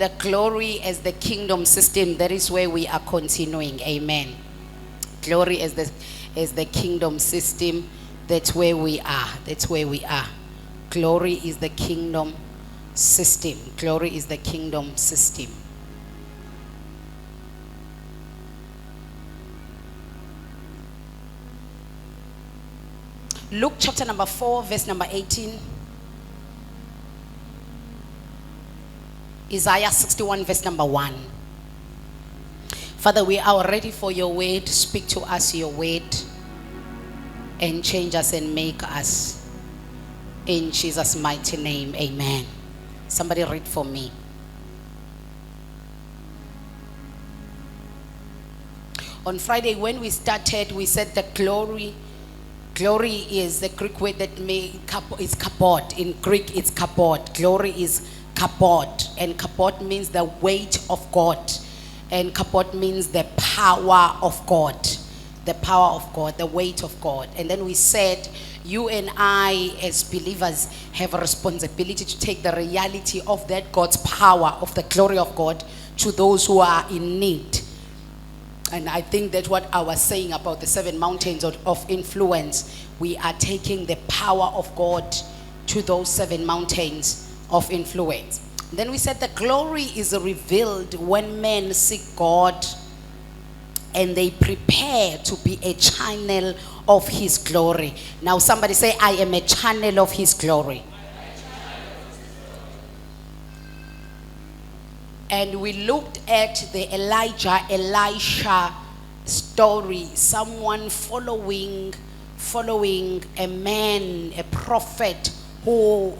the glory as the kingdom system. That is where we are continuing. Amen. Glory as the kingdom system. That's where we are. That's where we are. Glory is the kingdom system. Glory is the kingdom system. Luke chapter number 4, verse number 18. Isaiah 61, verse number 1. Father, we are ready for your word. Speak to us your word and change us and make us. In Jesus' mighty name, amen. Somebody read for me. On Friday when we started, we said that glory is the Greek word that is kabod. In Greek it's kabod. Glory is kabod, and kabod means the weight of God, and kabod means the power of God. The power of God, the weight of God. And then we said, you and I as believers have a responsibility to take the reality of that God's power, of the glory of God, to those who are in need. And I think that's what I was saying about the 7 mountains of influence. We are taking the power of God to those 7 mountains of influence. Then we said the glory is revealed when men seek God and they prepare to be a channel of his glory. Now somebody say, I am a channel of his glory. And we looked at the Elisha story. Someone following a man, a prophet who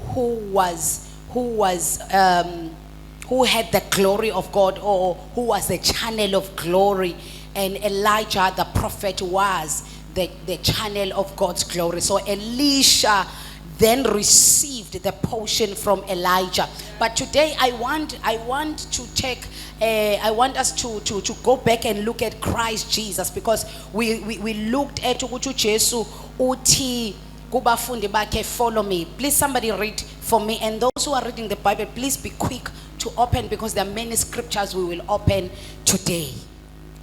had the glory of God, or who was a channel of glory. And Elijah the prophet was the channel of God's glory. So Elisha then received the portion from Elijah. But today I want us to go back and look at Christ Jesus, because we looked at ukuthi Jesu uthi kubafundi bakhe, follow me. Please somebody read for me, and those who are reading the Bible, please be quick to open, because there are many scriptures we will open today.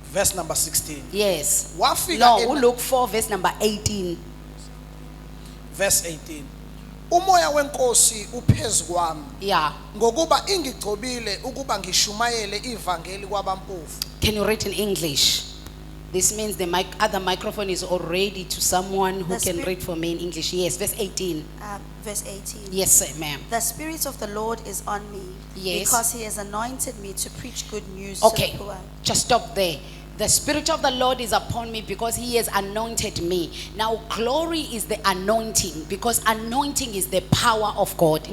Verse number 16. Yes. No, we look for verse number 18. Verse 18. Umoya wenkosi uphezu kwami. Yeah. Ngokuba ingigcobile ukuba ngishumayele ivangeli kwabampofu. Can you read in English? This means the other microphone is already to someone who can read for me in English. Yes, verse 18. Verse 18. Yes, sir, ma'am. The Spirit of the Lord is on me. Yes. Because he has anointed me to preach good news to the poor. Just stop there. The Spirit of the Lord is upon me because he has anointed me. Now, glory is the anointing, because anointing is the power of God.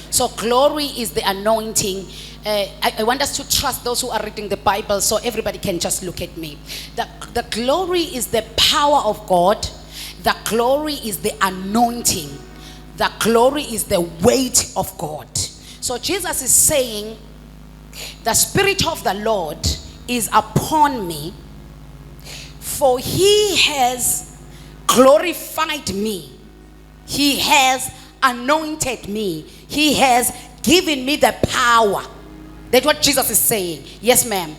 So glory is the anointing. I want us to trust those who are reading the Bible, so everybody can just look at me. The glory is the power of God. The glory is the anointing. The glory is the weight of God. So Jesus is saying, the Spirit of the Lord is upon me, for he has glorified me. He has anointed me. He has given me the power. That's what Jesus is saying. Yes, ma'am.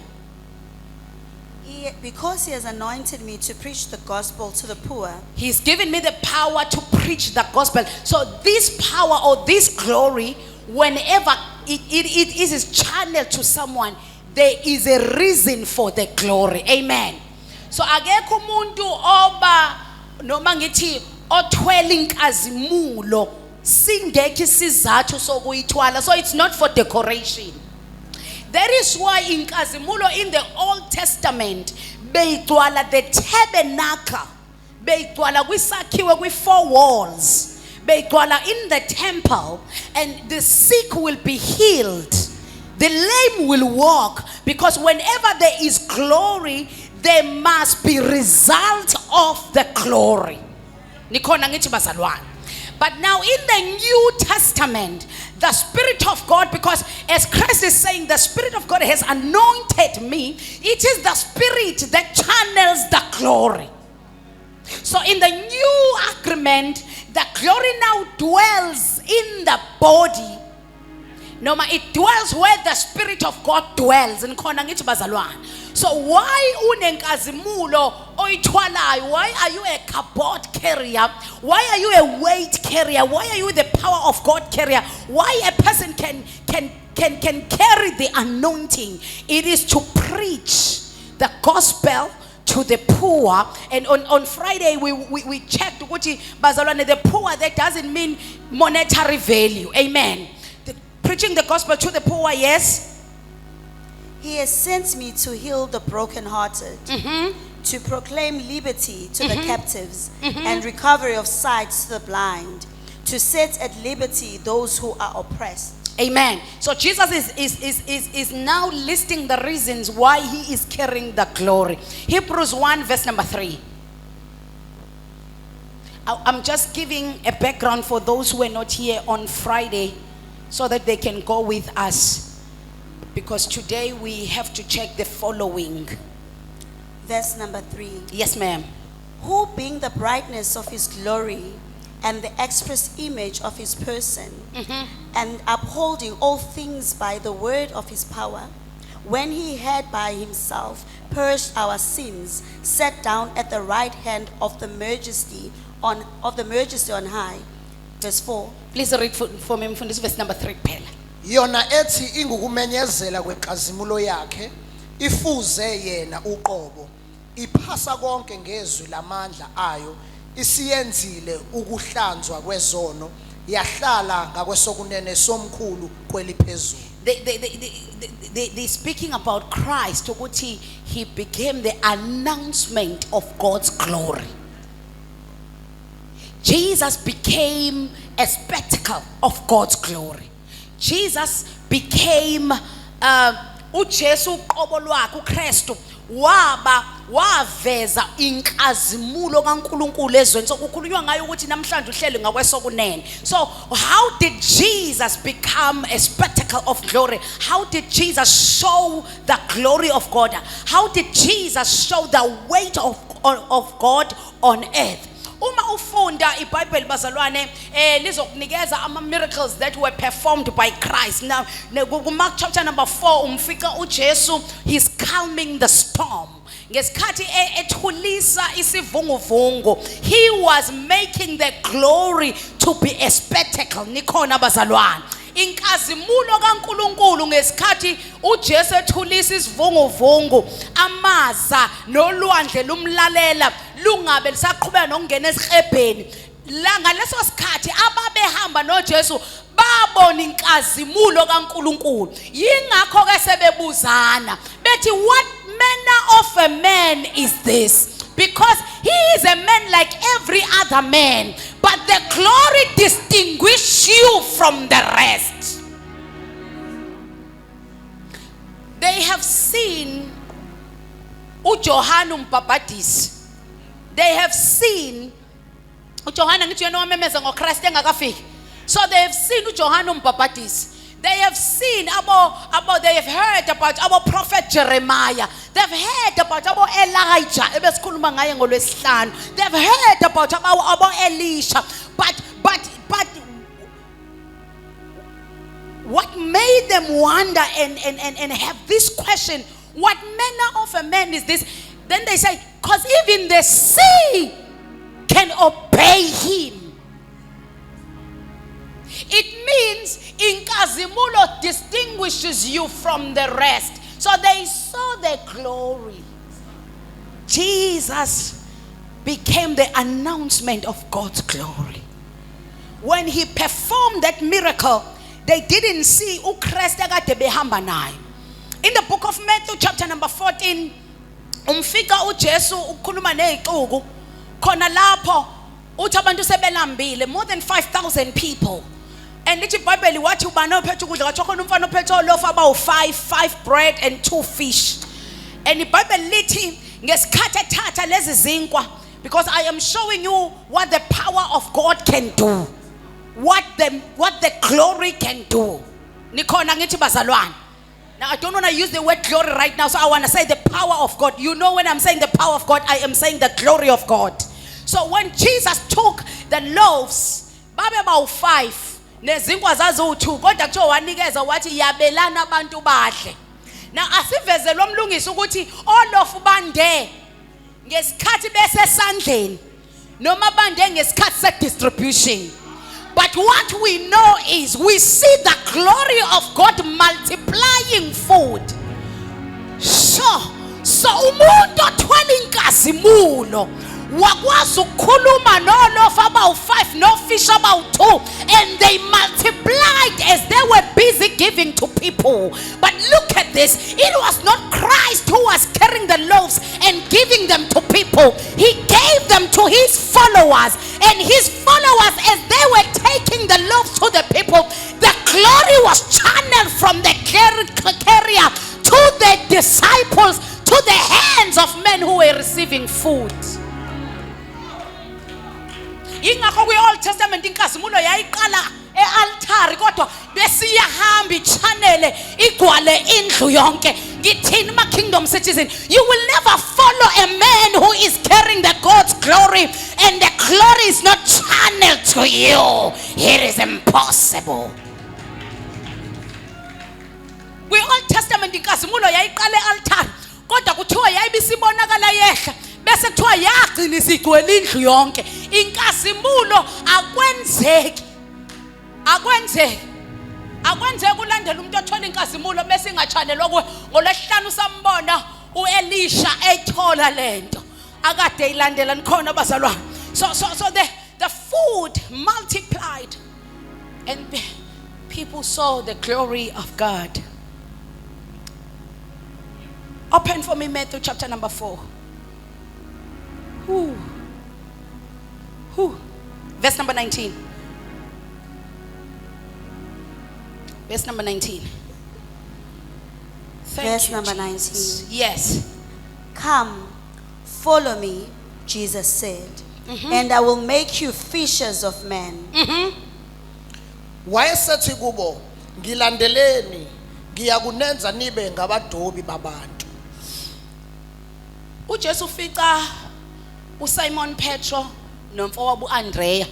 Because he has anointed me to preach the gospel to the poor. He's given me the power to preach the gospel. So this power or this glory, whenever it is channeled to someone, there is a reason for the glory. Amen. So akekho umuntu oba noma ngithi othwele inkazimulo singekho isizathu sokuyithwala. So it's not for decoration. That is why inkazimulo in the Old Testament beyigcwala the tabernacle, beyigcwala kwisakhiwo kwi4 walls, beyigcwala in the temple, and the sick will be healed. The lame will walk, because whenever there is glory, there must be result of the glory. But now in the New Testament, the Spirit of God, because as Christ is saying, the Spirit of God has anointed me, it is the Spirit that channels the glory. So in the new agreement, the glory now dwells in the body. Noma it dwells where the Spirit of God dwells. Ngikhona ngithi bazalwane. So why unenkazimulo oyithwalayo? Why are you a cupboard carrier? Why are you a weight carrier? Why are you the power of God carrier? Why a person can carry the anointing? It is to preach the gospel to the poor. And on Friday we checked ukuthi bazalwane, the poor, that doesn't mean monetary value. Amen. Preaching the gospel to the poor, yes. He has sent me to heal the brokenhearted, to proclaim liberty to the captives, and recovery of sight to the blind, to set at liberty those who are oppressed. Amen. So Jesus is now listing the reasons why he is carrying the glory. Hebrews 1 verse number 3. I'm just giving a background for those who were not here on Friday, so that they can go with us. Because today we have to check the following. Verse number 3. Yes, ma'am. Who being the brightness of his glory and the express image of his person, and upholding all things by the word of his power, when he had by himself purged our sins, sat down at the right hand of the majesty on high. Verse 4. Please read for me from this verse number 3 phela. Yona ethi ingukumenyezela kwenkazimulo yakhe, ifuze yena uqobo, iphasa konke ngezwi lamandla ayo, isiyenzile ukuhlanzwa kwezono, yahlala ngakwesokunene somkhulu kweliphezulu. They speaking about Christ, ukuthi he became the announcement of God's glory. Jesus became a spectacle of God's glory. Jesus became uJesu uqobo lwakhe uKristu waveza inkazimulo kaNkulunkulu ezweni. So kukhulunywa ngayo ukuthi namhlanje uhleli ngakwesokunene. So how did Jesus become a spectacle of glory? How did Jesus show the glory of God? How did Jesus show the weight of God on earth? Uma ufunda iBhayibheli bazalwane, lizokunikeza ama miracles that were performed by Christ. Now Mark chapter number 4 umfika uJesu, he's calming the storm. Ngesikhathi ethulisa isivunguvungu, he was making the glory to be a spectacle. Nikhona bazalwane. Inkazimulo kaNkulunkulu ngesikhathi uJesu ethulisa isivunguvungu, amaza nolwandle lumlalela lungabe lisaqhubeka nokungena esihebheni. La ngaleso sikhathi ababehamba noJesu babona inkazimulo kaNkulunkulu. Yingakho ke sebebuzana bethi, what manner of a man is this? Because he is a man like every other man, but the glory distinguishes you from the rest. They have seen uJohane uMbhaphatisi. They have seen uJohane, ngithi yena wamemeza ngoKristu engakafiki. So they have seen uJohane uMbhaphatisi. They have seen they have heard about our prophet Jeremiah. They've heard about our Elijah. Ebesikhuluma ngaye ngolwesihlanu. They've heard about our Elisha. But what made them wonder and have this question, what manner of a man is this? Then they say, because even the sea can obey him. It means inkazimulo distinguishes you from the rest. So they saw the glory. Jesus became the announcement of God's glory. When he performed that miracle, they didn't see uKristu akade behamba naye. In the book of Matthew chapter number 14, umfika uJesu ukhuluma nezixuku khona lapho uthi abantu sebelambile, more than 5,000 people. And lithi iBhayibheli wathi ubani ophethe ukudla kathi khona umfana ophethe olofa about 5 bread and 2 fish. And iBhayibheli lithi ngesikhathi ethatha lezi zinkwa, because I am showing you what the power of God can do, what the glory can do. Nikhona ngithi bazalwane. Now I don't want to use the word glory right now, so I want to say the power of God. You know, when I'm saying the power of God, I am saying the glory of God. So when Jesus took the loaves, babe about 5, nezinkwa zaziwu2 kodwa kuthiwa wanikeza wathi yabelana abantu badle. Now asiveze lo mlungisi ukuthi olofu bande ngesikhathi besesandleni noma bande ngesikhathi se distribution. But what we know is we see the glory of God multiplying food. So umuntu othwala inkazimulo wakwazi ukukhuluma nolofu abawu5 nofish abawu2 and they multiplied as they were busy giving to people. But look at this, it was not Christ who was carrying the loaves and giving them to people. He gave them to his followers, and his followers, as they were taking the loaves to the people, the glory was channeled from the carrier to the disciples, to the hands of men who were receiving food. Ingakho kwi-Old Testament inkazimulo yayiqala e-altari kodwa besiyahamba ichanele igwale indlu yonke. Ngithini ma kingdom citizen, you will never follow a man who is carrying the God's glory and the glory is not channeled to you. It is impossible. Kwi-Old Testament inkazimulo yayiqala e-altari kodwa kuthiwa yayibisibonakala yehla bese kuthiwa yagcina isigcwele indlu yonke. Inkazimulo akwenzeki ulandela umuntu othola inkazimulo bese ingachanelwa ngolesihlanu sambona uElisha ethola lento akade ilandela nikhona abazalwane. So the food multiplied and people saw the glory of God. Open for me Matthew chapter number 4. Verse number 19. Verse number 19. Verse number Jesus. 19. Yes. Come, follow me, Jesus said, and I will make you fishers of men. Wayesethi kubo, ngilandeleni, ngiyakunenza nibe ngabadobi babantu. uJesu ufica uSimon Petro nomfowabo uAndrea.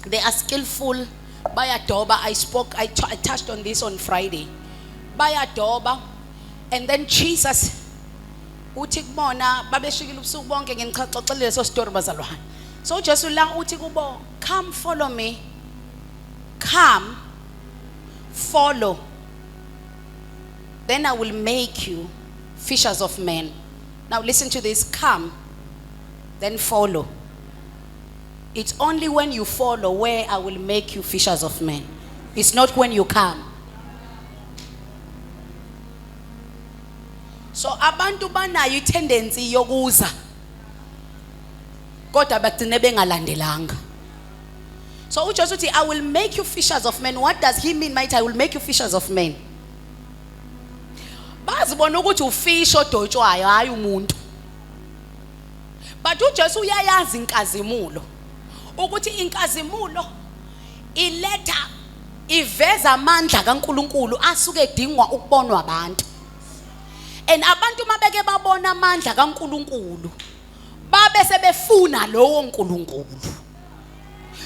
They are skillful, bayadoba. I touched on this on Friday. Bayadoba, and then Jesus uthi kubona babeshikile ubusuku bonke ngenichaxoxele leso story bazalwane. So uJesu la uthi kubo, come follow me. Come, follow. Then I will make you fishers of men. Now listen to this. Come, then follow. It's only when you follow where I will make you fishers of men. It's not when you come. So abantu banayo itendency yokuza kodwa bagcine bengalandelanga. So uJesu uthi I will make you fishers of men. What does he mean, might I will make you fishers of men? Bazibona ukuthi ufish odotshwayo hayi umuntu. But uJesu uyayazi inkazimulo ukuthi inkazimulo iletha iveza amandla kaNkuluNkulu asuke edingwa ukubonwa abantu. And abantu mabeke babona amandla kaNkuluNkulu babe sebefuna lowo nkulunkulu.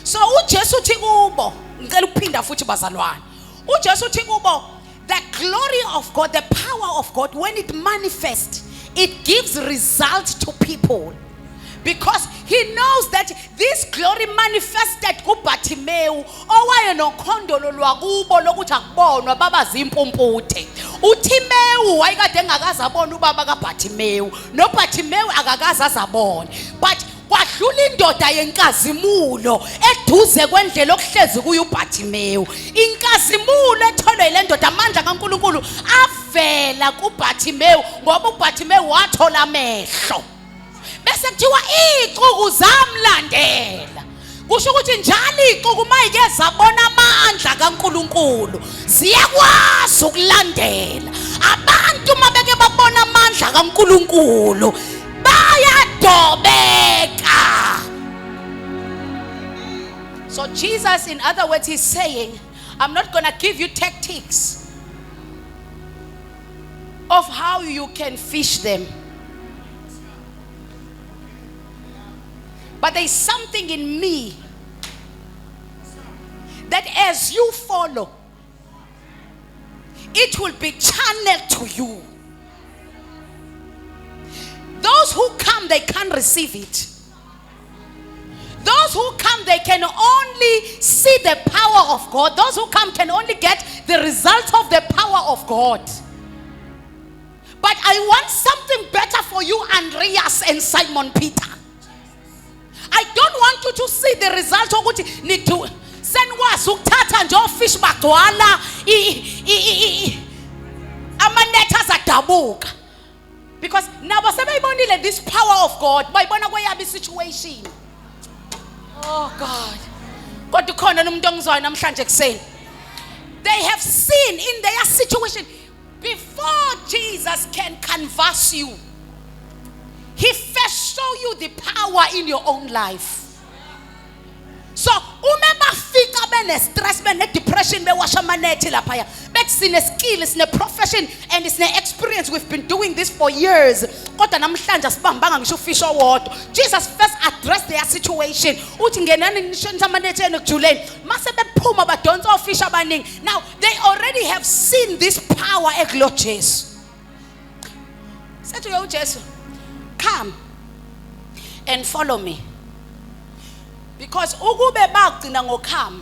So uJesu uthi kubo, ngicela ukuphinda futhi bazalwane. uJesu uthi kubo, the glory of God, the power of God, when it manifests, it gives result to people. Because he knows that this glory manifested kuBartimaeus owayenokhondo lwakubo lokuthi akubonwa babazi impumputhe. uTimaeus wayekade engakazi abona ubaba kaBartimaeus, noBartimaeus akakazi azabona. But kwadlula indoda yenkazimulo eduze kwendlela okuhlezi kuyo uBartimaeus. Inkazimulo etholwe ile ndoda amandla kaNkuluNkulu avela kuBartimaeus ngoba uBartimaeus wathola amehlo. Bese kuthiwa ixuku zamlandela. Kusho ukuthi njalo ixuku mayike zabona amandla kaNkuluNkulu ziyakwazi ukulandela. Abantu mabeke babona amandla kaNkuluNkulu bayadobeka. So Jesus, in other words, he's saying, I'm not going to give you tactics of how you can fish them. But there is something in me that as you follow, it will be channeled to you. Those who come, they can't receive it. Those who come, they can only see the power of God. Those who come can only get the result of the power of God. But I want something better for you, Andreas and Simon Peter. I don't want you to see the result of what you need to send was ukuthatha nje ofish bagcwala amanetha zadabuka. Because now sebeyibonile this power of God, bayibona kweyabo situation. Oh God. Kodwa khona nomuntu ongizwayo namhlanje kuseni. They have seen in their situation before Jesus can canvas you. He first show you the power in your own life. So, umeba fika bene stress, bene depression, be washa maneti lapaya. Bekusine skill, sine profession, and sine experience. We've been doing this for years. Kodwa namhlanje sibambanga ngisho fisho wodwa. Jesus first addressed their situation. Uthi ngenani nishenza maneti enokujuleni. Mase bephuma badonsa ofisha abaningi. Now, they already have seen this power ekulo Jesu. Say to you, Jesus, come and follow me. Because ukube bagcina ngokhama,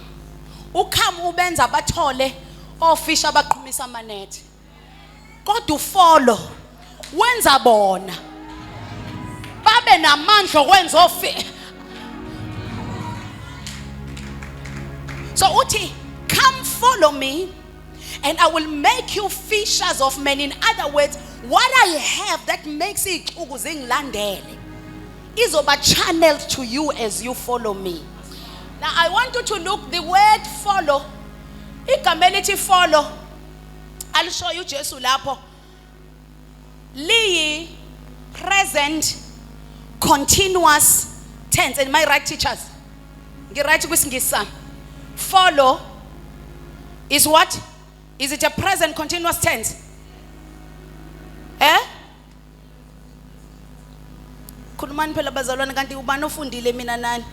ukhama ubenza bathole ofisha abaqhumisa amanethi. Kodwa ufollow wenza bona babe namandla okwenza ofi. So uthi, come follow me and I will make you fishers of men. In other words, what I have that makes it ukuzingilandele izoba channeled to you as you follow me. Now I want you to look the word follow. Igama elithi follow, I'll show you Jesu lapho. Liyi present continuous tense. And my right teachers, ngiright kwisingisi. Follow is what? Is it a present continuous tense? Khulumani phela bazalwane kanti ubani ofundile mina nani?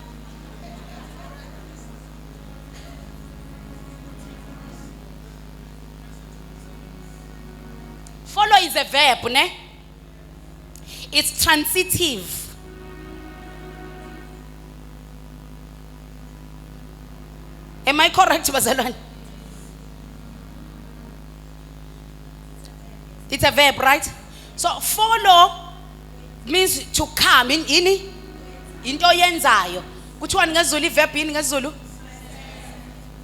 Follow is a verb, ne? It's transitive. Am I correct, bazalwane? It's a verb, right? So follow means to come in ini into yenzayo. Kuthiwa ngezulu iverb yini ngezulu?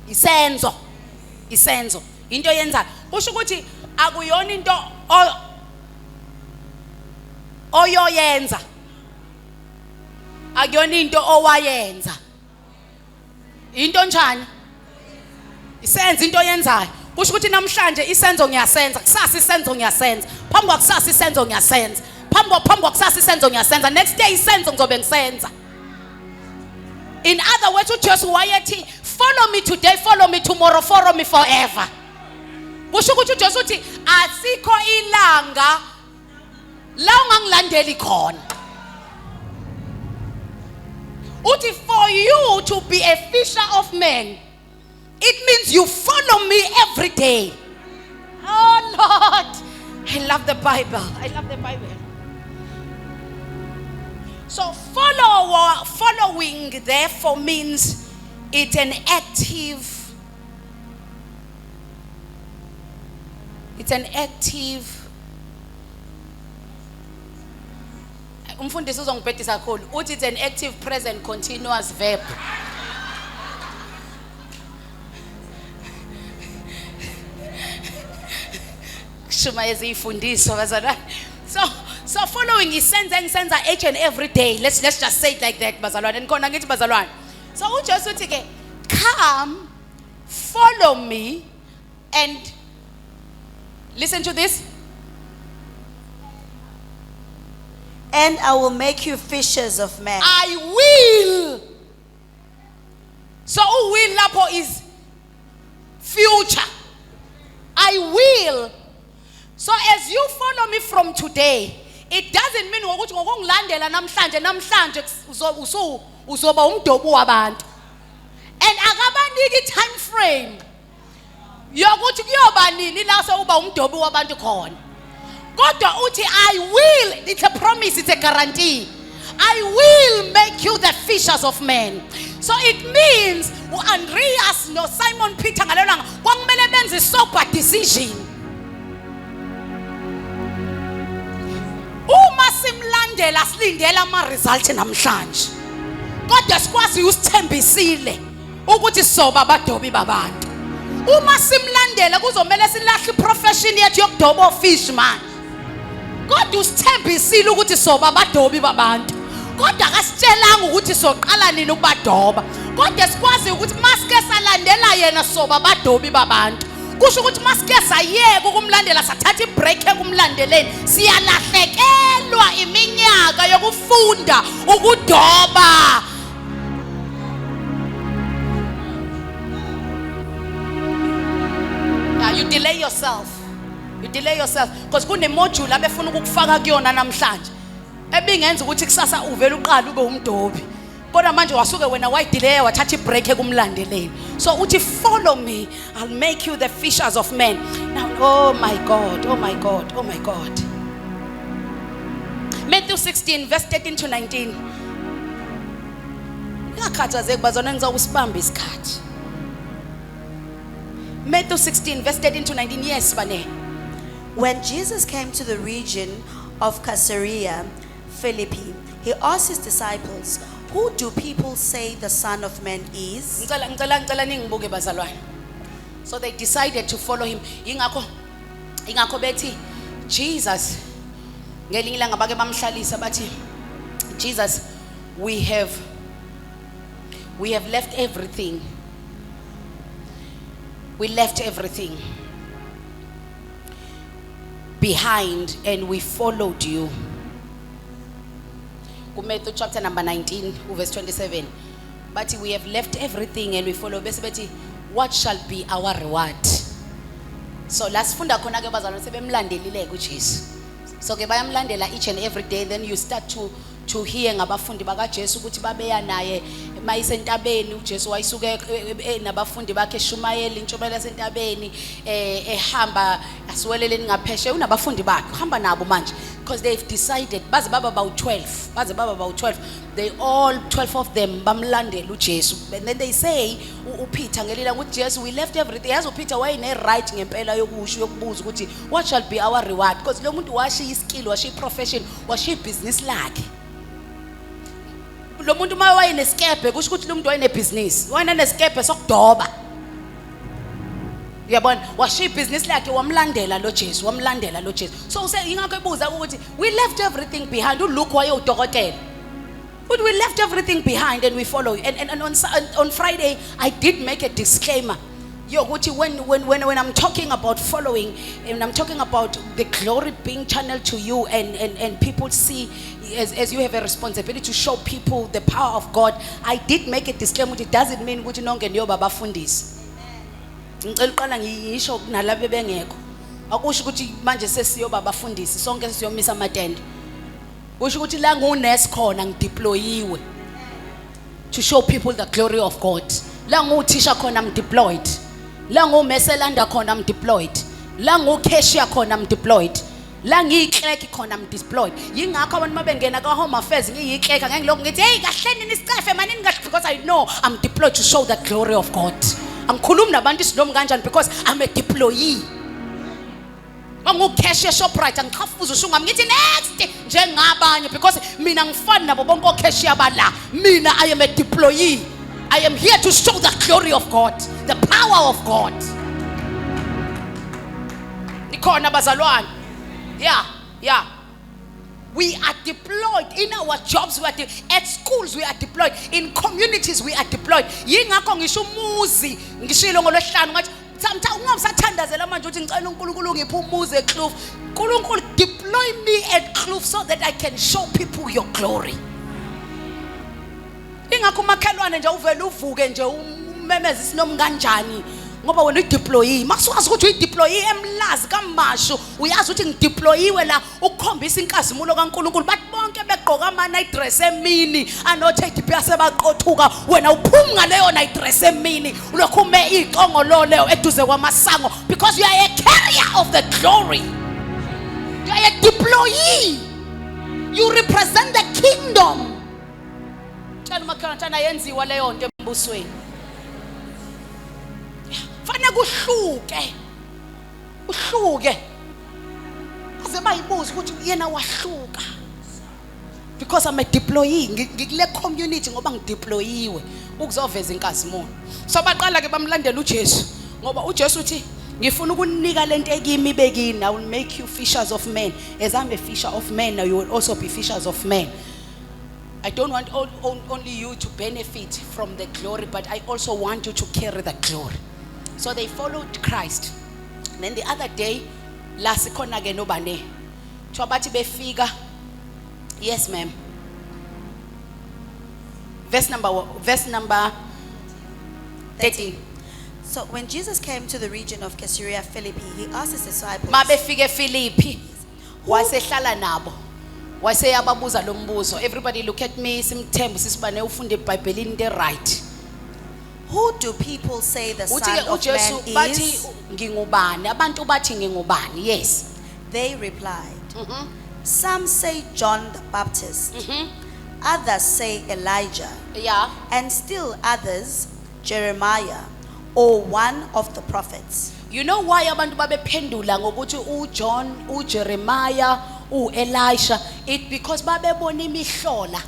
Isenzo. Isenzo. Into yenzayo. Kusho ukuthi akuyona into oyoyenza. Akuyona into owayenza. Into njani? Isenzo into yenzayo. Kusho ukuthi namhlanje isenzo ngiyasenza, kusasa isenzo ngiyasenza. Phambi kwakusasa isenzo ngiyasenza. Phambi kwakusasa isenzo ngiyasenza. Next day isenzo ngizobe ngisenza. In other words, uJesu wayethi, follow me today, follow me tomorrow, follow me forever. Kusho ukuthi uJesu uthi asikho ilanga la ungangilandeli khona. Uthi for you to be a fisher of men, it means you follow me every day. Oh Lord, I love the Bible. I love the Bible. So following therefore means it's an active. It's an active. Umfundisi uzongibhedisa kakhulu. Uthi it's an active present continuous verb. So following is senza each and every day. Let's just say it like that, bazalwane. And kona ngithi bazalwane. So uJesu uthi ke, come, follow me, and listen to this. And I will make you fishers of men. I will. So will lapho is future. I will. So as you follow me from today, it doesn't mean ukuthi ngokungilandela namhlanje uzoba umdobu wabantu. and akabaniki time frame yokuthi kuyoba nini la sewuba umdobi wabantu khona. Kodwa uthi I will, it's a promise, it's a guarantee. I will make you the fishers of men. So it means Andreas no Simon Peter ngalona kwakumele benze sober decision. Uma simlandela silindela ama result namhlanje. Kodwa sikwazi usithembisile ukuthi soba abadobi babantu. Uma simlandela kuzomela silahle profession yethu yokudoba ofishman. Kodwa usithembisile ukuthi soba abadobi babantu. Kodwa akasitshelanga ukuthi soqala nini ukubadoba. Kodwa sikwazi ukuthi masike salandela yena soba abadobi babantu. Kusho ukuthi masike sayeke ukumlandela sathatha ibreak ekumlandeleni siyalahlekelwa iminyaka yokufunda ukudoba. You delay yourself. You delay yourself because kune module abefuna ukukufaka kuyona namhlanje. Ebingenza ukuthi kusasa uvela uqala ube umdobi. Kodwa manje wasuke wena wayidelay wathatha ibreak ekumlandeleni. So uthi follow me, I'll make you the fishers of men. Now oh my God, oh my God, oh my God. Matthew 16 verse 13 to 19. Ngakhathazeki bazona ngizawusibamba isikhathi. Matthew 16 verse 13 to 19. Yes, bane. When Jesus came to the region of Caesarea Philippi, he asked his disciples, "Who do people say the Son of Man is?" Ngicela ningibuke bazalwane. So they decided to follow him. Ingakho bethi Jesus ngelinye ilanga bake bamhlalisa bathi Jesus, we have left everything. We left everything behind and we followed you. Matthew chapter number 19 verse 27. But we have left everything and we follow. Basically, what shall be our reward? So last funda khona ke bazalwane sebemlandelile kuJesu. So ke bayamlandela each and every day. Then you start to hear ngabafundi bakaJesu ukuthi babeya naye mayisentabeni. uJesu wayisuke nabafundi bakhe eshumayela intshobela sentabeni ehamba asiweleleni ngapheshe unabafundi bakhe uhamba nabo manje because they've decided baze baba about 12 they all 12 of them bamlandela uJesu. And then they say uPeter ngelila ukuthi Jesus, we left everything. Yazi uPeter wayene right ngempela yokusho yokubuza ukuthi what shall be our reward, because lo muntu washiya iskill washiya profession washiya business lakhe. Lo muntu uma wayenesikebhe kusho ukuthi lo muntu wayenebusiness wayenesikebhe sokudoba. Yabona washiya business lakhe wamlandela lo Jesu so ingakho ebuza ukuthi we left everything behind. uLuke waye udokotela but we left everything behind and we follow you. And on Friday I did make a disclaimer yokuthi when I'm talking about following and I'm talking about the glory being channeled to you and people see as you have a responsibility to show people the power of God. I did make a disclaimer. It doesn't mean ukuthi nonke niyo babafundisi. Ngicela uqala ngisho nalabo bengekho akusho ukuthi manje sesiyoba abafundisi sonke siyomisa amatende. Kusho ukuthi la ngunurse khona ngideployiwe to show people the glory of God. La nguthisha khona I'm deployed. La ngumeselanda khona I'm deployed. La ngukeshiya khona I'm deployed. La ngiyiclerk khona I'm deployed. Yingakho abantu mabengena ka home affairs ngiyiclerk ngeke ngilokho ngithi hey kahleni nisicefe manini kahle because I know I'm deployed to show the glory of God. Angikhulumi nabantu isilomo kanjani because I'm a deployee. Angukeshe Shoprite angichafuza ushungami ngithi next njengabanye because mina ngifani nabo bonke okeshe abala. Mina I am a deployee. I am here to show the glory of God, the power of God. Nikhona bazalwane. Yeah. We are deployed in our jobs, at schools we are deployed, in communities we are deployed. Yingakho ngisho umuzi ngishilo ngolwehlanu ngathi ungamsathandazela manje uthi ngicela uNkulunkulu ngiphe umuzi eKloof. uNkulunkulu deploy me at Kloof so that I can show people your glory. Ingakho umakhelwane nje uvela uvuke nje umemeza isinom kanjani ngoba wena udeploy masukazi ukuthi uyideploy emlazi kaMashu uyazi ukuthi ngideployiwe la ukukhombisa inkazimulo kaNkuluNkulu bathi bonke begqoka ama night dress emini anothedi phase baqothuka wena uphuma ngaleyo night dress emini ulokhu ume iqongolole eduze kwamasango because you are a carrier of the glory, you are a deployee, you represent the kingdom. Tshela umakhelwane yenziwa leyo nto embusweni. Fanele uhluke aze bayibuza ukuthi yena wahluka because I'm a deployee ngikule community ngoba ngideployiwe ukuzoveza inkazimulo. So baqala ke bamlandela uJesu ngoba uJesu uthi ngifuna ukunika lento ekimi bekini, I will make you fishers of men as I'm a fisher of men, now you will also be fishers of men. I don't want only you to benefit from the glory, but I also want you to carry the glory. So they followed Christ. And then the other day, la sikhona ke nobane. Bathi befika. Yes, ma'am. Verse number 13. So when Jesus came to the region of Caesarea Philippi, he asked his disciples, Mabefike Philippi. Wasehlala nabo. Waseyababuza lo mbuzo. Everybody look at me, simthembu sisibane ufunde iBhayibhelini into right. who do people say the Son Uthi of uJesu Man bathi is? ngingubani? Abantu bathi ngingubani? Yes. They replied, some say John the Baptist, others say Elijah, Yeah. and still others Jeremiah or one of the prophets. You know why abantu babephendula ngokuthi uJohn, uJeremiah, uElisha? It because babebona imihlola,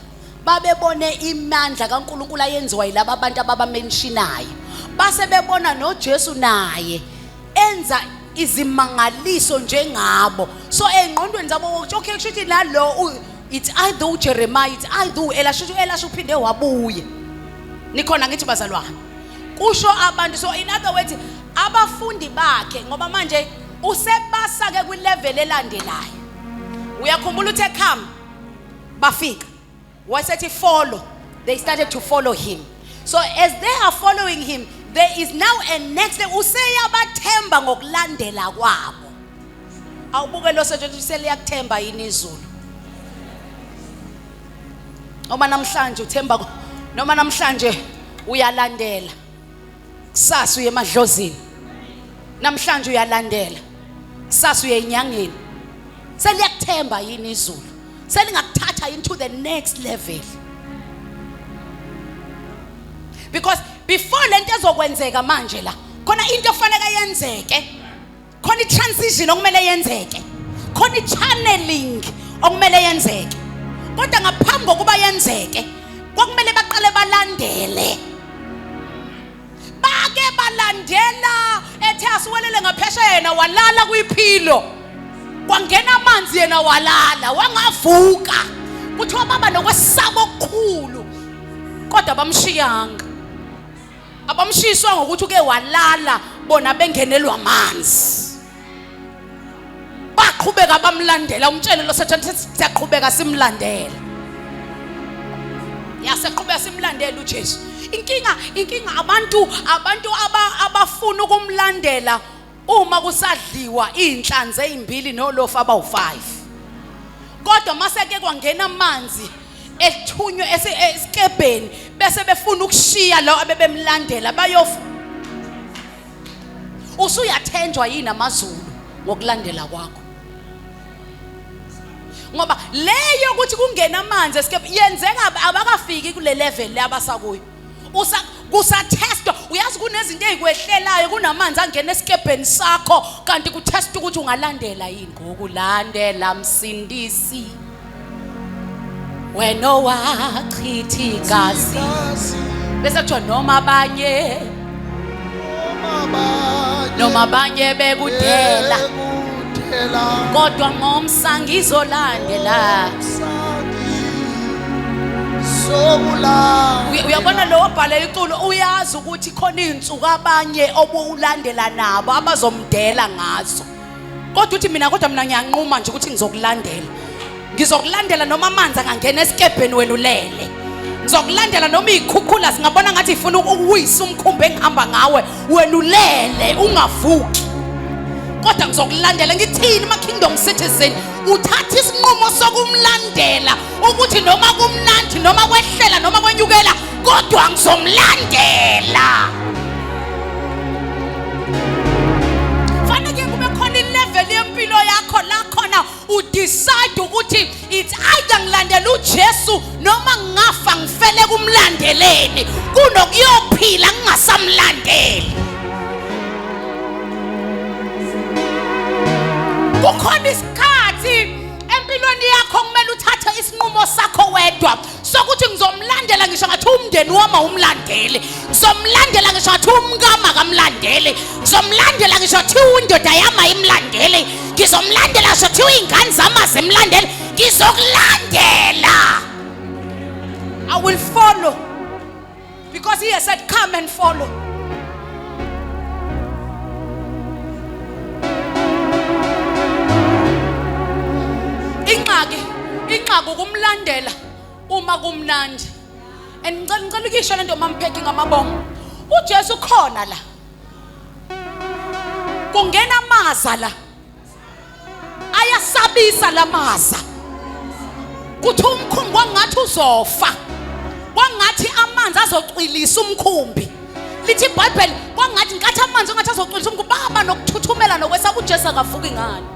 babebone imandla kaNkuluNkulu ayenziwa yilabo abantu ababamenshinayo. Base bebona noJesu naye enza izimangaliso njengabo. So engqondweni zabo okay kushuthi nalo it's either uJeremiah, it's either uElisha, uElisha uphinde wabuye. Nikhona ngithi bazalwane. Kusho abantu, so in other words abafundi bakhe ngoba manje usebasa ke kwilevel elandelayo. Uyakhumbula uthe come bafika wasethi follow, they started to follow him. So as they are following him, there is now a next level. Useyabathemba ngokulandela kwabo. Awubuke lo sethu seliyakuthemba yini izulu. Noma namhlanje uthemba, noma namhlanje uyalandela. Kusasa uye emadlozini. Namhlanje uyalandela. Kusasa uye enyangeni. Seliyakuthemba yini izulu. Selingakuthatha into the next level. Because before lento ezokwenzeka manje la, khona into efanele yenzeke. Khona i-transition okumele yenzeke. Khona i-channeling okumele yenzeke. Kodwa ngaphambi kokuba yenzeke, kwakumele baqale balandele. Bake balandela ethe asiwelele ngaphesheya yena walala kuyiphilo. Kwangena amanzi yena walala, wangavuka. Kuthiwa baba nokwesaba okukhulu. Kodwa bamshiyanga. Abamshiswa ngokuthi uke walala bona bengenelwa amanzi. Baqhubeka bamlandela umtshele lo sethu siyaqhubeka simlandela. Yasaqhubeka simlandela uJesu. Inkinga abantu abafuna ukumlandela uma kusadliwa inhlanzi ezimbili nolofu abawu5. Kodwa maseke kwangena amanzi ethunywe esikebheni bese befuna ukushiya lo abebemlandela bayofu. Usuyathenjwa yini amazulu ngokulandela kwakho? Ngoba leyo ukuthi kungena amanzi esikebheni yenzeka abakafiki kule level labasakuyo. Kusatestwa, uyazi kunezinto ezikwehlelayo kunamanzi angena esikebheni sakho kanti kutesta ukuthi ungalandela yini ngokulandela msindisi. Wena wachitha igazi bese kuthiwa noma abanye bekudela kodwa ngomsa ngizolandela. Uyabona lo obhale iculo uyazi ukuthi khona izinsuku abanye obulandela nabo abazomdela ngazo. Kodwa uthi mina ngiyanquma nje ukuthi ngizokulandela. Ngizokulandela noma amanzi angangena esikebheni wena ulele. Ngizokulandela noma izikhukhula singabona ngathi ifuna ukuwisa umkhumbi engihamba ngawe, wena ulele ungavuki. Kodwa ngizokulandela. Ngithini ma kingdom citizen? Uthatha isinqumo sokumlandela ukuthi noma kumnandi noma kwehlela noma kwenyukela kodwa ngizomlandela. Fanele kube khona ilevel yempilo yakho la khona udecide ukuthi it's either ngilandela uJesu noma ngafa ngifele kumlandeleni kunokuyophila ngingasamlandeli. Kukhona isikhathi empilweni yakho kumele uthathe isinqumo sakho wedwa sokuthi ngizomlandela ngisho ngathi umndeni wami umlandeli, ngizomlandela ngisho ngathi umkama kamlandeli, ngizomlandela ngisho ngathi indoda yami ayimlandeli, ngizomlandela ngisho ngathi izingane zami azimlandeli, ngizokulandela. I will follow because he has said come and follow. Inqaku kumlandela uma kumnandi. And ngicela ukisho lento mampheki ngamabongo. uJesu khona la. Kungena amaza la. Ayasabisa lamaza. Kuthi umkhumbi kwangathi uzofa. Kwangathi amanzi azocwilisa umkhumbi. Lithi iBhayibheli kwangathi nkathi amanzi ongathi azocwilisa umkhumbi baba nokuthuthumela nokwesaba uJesu akavuki ngani.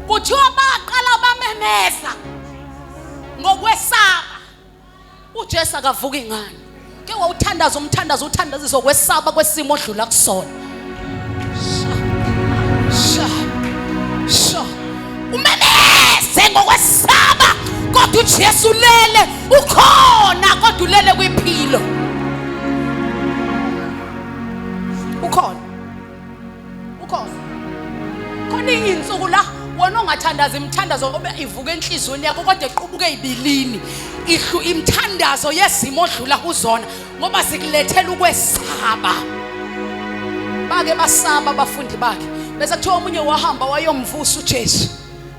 Kuthiwa baqala bamemeza ngokwesaba uJesu akavuki ngani. Ke wawuthandaza umthandazo uthandazisa ngokwesaba kwesimo odlula kusona. Sha umemeze ngokwesaba kodwa uJesu lele ukhona kodwa ulele kwiphilo. Ukhona khona insuku la wona ongathandaza imthandazo ngoba ivuka enhlizweni yakho kodwa equbuke ezibilini imthandazo yesimo odlula kuzona ngoba sikulethela ukwesaba. Bake basaba abafundi bakhe bese kuthiwa omunye wahamba wayomvusa uJesu.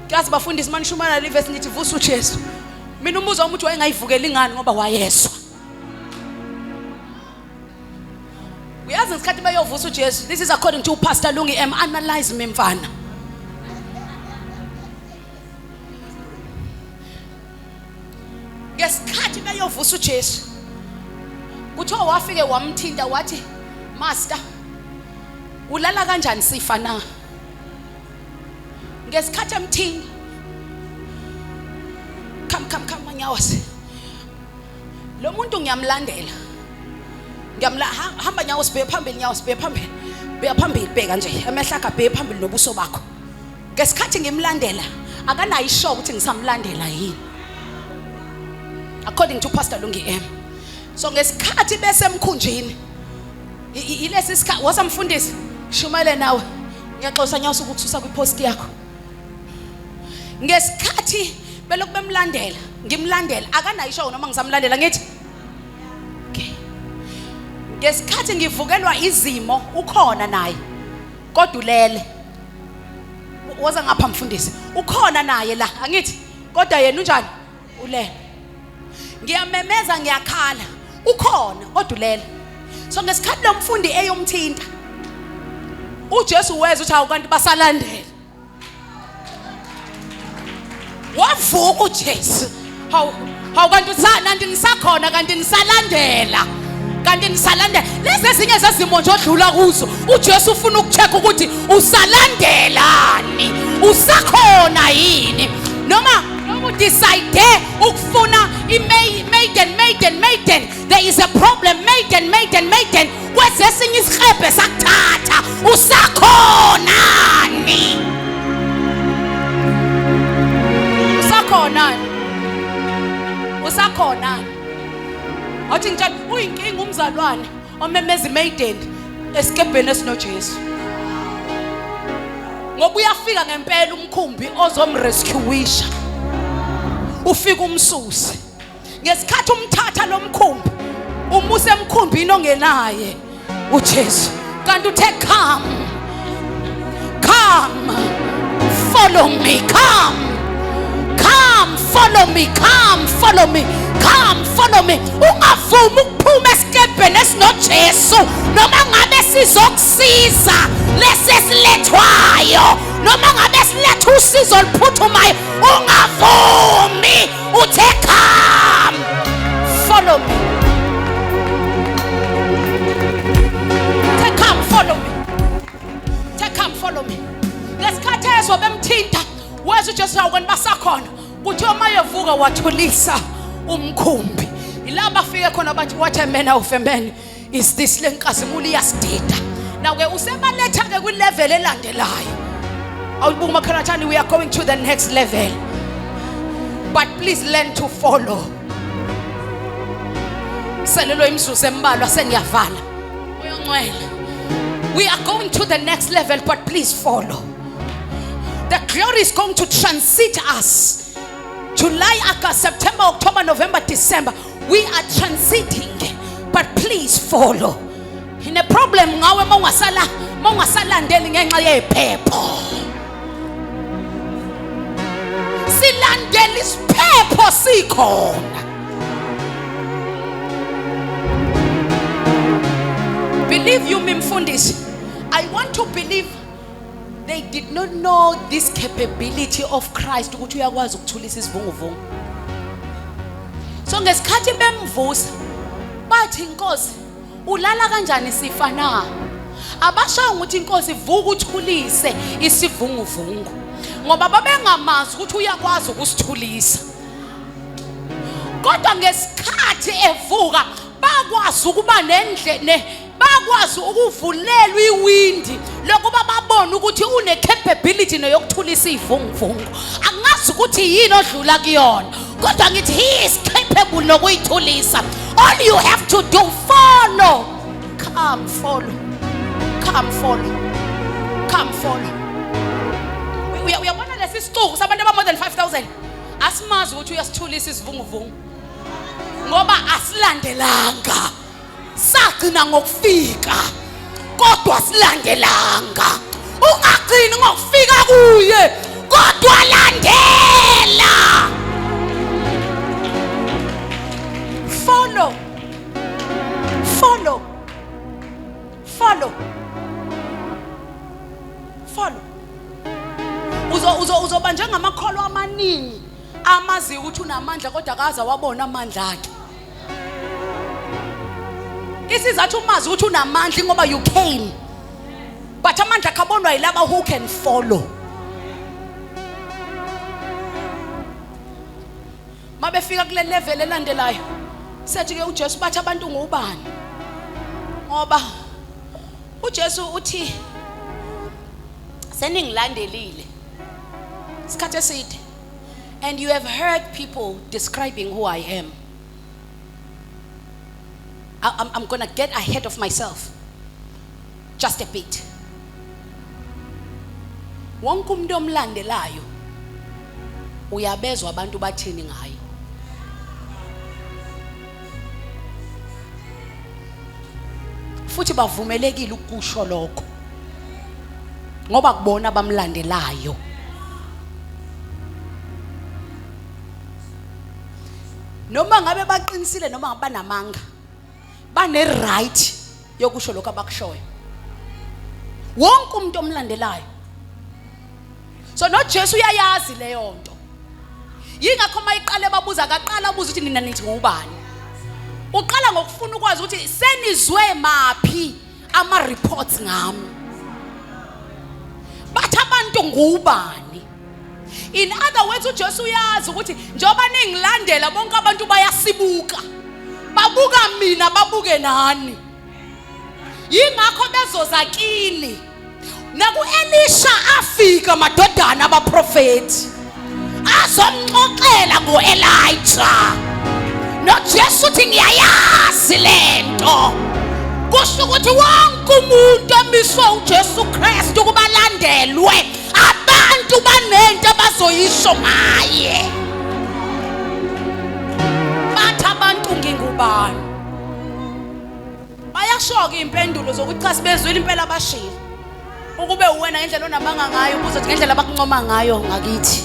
Kazi bafundisi manishumana le verse nithi vusa uJesu. Mina umbuzo wami uthi wayengayivukela ingani ngoba wayeswa. Uyazi ngesikhathi bayovusa uJesu, this is according to Pastor Lungi analyze me mfana. Ngesikhathi bayovusa uJesu kuthiwa wafike wamthinta wathi master ulala kanjani sifa na. Ngesikhathi emthinta come manyawosi lo muntu ngiyamlandela hamba nyawo sibhe phambili nyawo sibhe phambili bheka phambili bheka nje emehlaka bheka phambili nobuso bakho. Ngesikhathi ngimlandela akanayo isho ukuthi ngisamlandela yini according to Pastor Lungi. So ngesikhathi bese emkhunjini ilesi sikhathi wasamfundisi shumele nawe ngiyaxoxa nyawo ukuthusa kwipost yakho. Ngesikhathi belokhu bemlandela ngimlandela akanayo isho noma ngisamlandela ngithi okay. Ngesikhathi ngivukelwa izimo ukhona naye kodwa ulele. Woza ngapha mfundisi ukhona naye la angithi kodwa yena unjani ulele. Ngiyamemeza ngiyakhala ukhona kodwa ulele. So ngesikhathi lo mfundi eyomthinta uJesu weza uthi awukanti basalandela. Wavuka uJesu hawu kanti uthana nisakhona kanti nisalandela kanti nisalandela lezi ezinye zezimo nje odlula kuzo uJesu ufuna ukucheck ukuthi usalandelani usakhona yini noma udecide ukufuna maiden there is a problem maiden kwezesinye isikhebe sakuthatha usakhonani usakhonani athi ngitshela uyinkinga umzalwane omemeza maiden esikebheni esinoJesu ngoba uyafika ngempela umkhumbi ozomrescueisha ufika umsusi ngesikhathi umthatha lo mkhumbi umuse emkhumbini ongenaye uJesu kanti uthe come follow me come come follow me, come follow me, come follow me. Ungavumi ukuphuma esikebheni esinoJesu noma ngabe sizokusiza lesesilethwayo noma ngabe siletha usizo oluphuthumayo. Ungavumi, uthe come follow me. Come follow me. Come follow me. Lesikhathi ezo bemthinta wezwe uJesu awukweni basakhona kuthiwa mayevuka wathulisa umkhumbi. Ila bafike khona bathi what a man of a man is this, lenkazimulo iyasidida. Now ke usebaletha ke kwi level elandelayo. Awubuka makhathani, we are going to the next level. But please learn to follow. Selelo imzuzu embalwa seniyavala. Uyongcwela. We are going to the next level, but please follow. The glory is going to transit us. July, August, September, October, November, December. We are transiting, but please follow. In a problem, ngawe mongasalandeli ngenxa yephepho. Silandeli isiphepho sikhona. Believe you me mfundisi, I want to believe they did not know this capability of Christ ukuthi uyakwazi ukuthulisa isivunguvungu. So ngesikhathi bemvusa bathi inkosi ulala kanjani sifa na? Abasho ukuthi inkosi vuka uthulise isivunguvungu ngoba babengamazi ukuthi uyakwazi ukusithulisa. Kodwa ngesikhathi evuka bakwazi ukuba nendlela, bakwazi ukuvulelwa iwindi lokuba babone ukuthi une capability neyokuthulisa ivunguvungu. Angazi ukuthi yini odlula kuyona, kodwa ngithi he is capable nokuyithulisa. All you have to do, follow. Come follow. Come follow. Come follow. Uyabona lesi sicuku sabantu aba more than 5,000 asimazi ukuthi uyasithulisa isivunguvungu ngoba asilandelanga. Sagcina ngokufika kodwa silandelanga. Ungagcini ngokufika kuye kodwa landela. Follow. Follow. Follow. Follow. Uzoba njengamakholwa amaningi amazi ukuthi unamandla kodwa akaza wabona amandla akhe. Isizathu umazi ukuthi unamandla ngoba you came, but amandla akabonwa yilaba who can follow. Mabefika kule level elandelayo sethi ke uJesu bathi abantu ngubani, ngoba uJesu uthi seningilandelile isikhathi eside and you have heard people describing who I am. I'm going to get ahead of myself just a bit. Wonke umuntu omlandelayo uyabezwa abantu bathini ngayo. Futhi bavumelekile ukusho lokho ngoba kubona abamlandelayo. Noma ngabe baqinisile noma ngabe banamanga, bane right yokusho lokho abakushoyo. Wonke umuntu omlandelayo. So no Jesu uyayazi leyo nto. Yingakho mayiqale babuza akaqala abuza ukuthi nina nithi ngubani. Uqala ngokufuna ukwazi ukuthi senizwe maphi ama reports ngami. Bathi abantu ngubani. In other words uJesu uyazi ukuthi njoba ningilandela bonke abantu bayasibuka. Babuka mina babuke nani. Yingakho bezoza kini. Naku Elisha afika madodana abaprofeti. Azomxoxela ngoElijah. No Jesu uthi ngiyayazi lento. Kusho ukuthi wonke umuntu emiswe uJesu Kristu kubalandelwe abantu banento abazoyisho ngaye. Bathi abantu ngingubani. Bayashoka impendulo zokuthi cha sibezwile impela abashila. Ukube uwena ngendlela onamanga ngayo ubuzothi ngendlela abakuncoma ngayo ngakithi.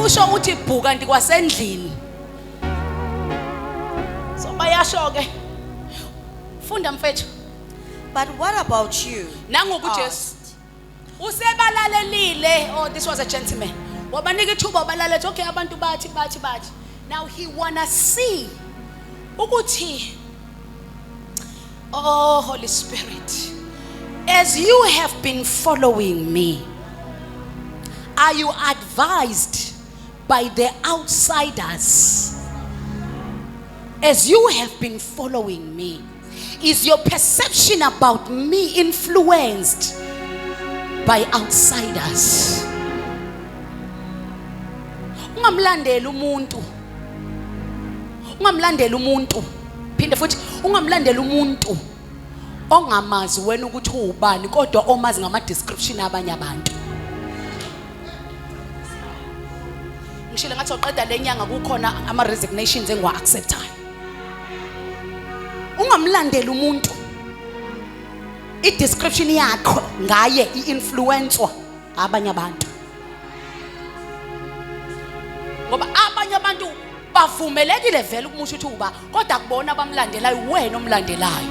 usho uthi bhuka ndikwasendlini. So bayasho ke. Funda mfethu. But what about you? Nangoku Jesu. Asked. Usebalalelile. Oh, this was a gentleman. Wabanika ithuba balalele. Okay, abantu bathi. Now he wanna see ukuthi, oh Holy Spirit, as you have been following me, are you advised by the outsiders? As you have been following me, is your perception about me influenced by outsiders? Ungamlandeli umuntu. Ungamlandeli umuntu. Phinde futhi ungamlandeli umuntu ongamazi wena ukuthi ubani kodwa omazi ngama description abanye abantu. Ngishilo ngathi oqeda lenyanga kukhona ama resignations engwa acceptayo. Ungamlandeli umuntu. I description yakho ngaye iinfluencewa abanye abantu. Ngoba abanye abantu bavumelekile vele ukumusho ukuthi uba kodwa kubona abamlandelayo wena omlandelayo.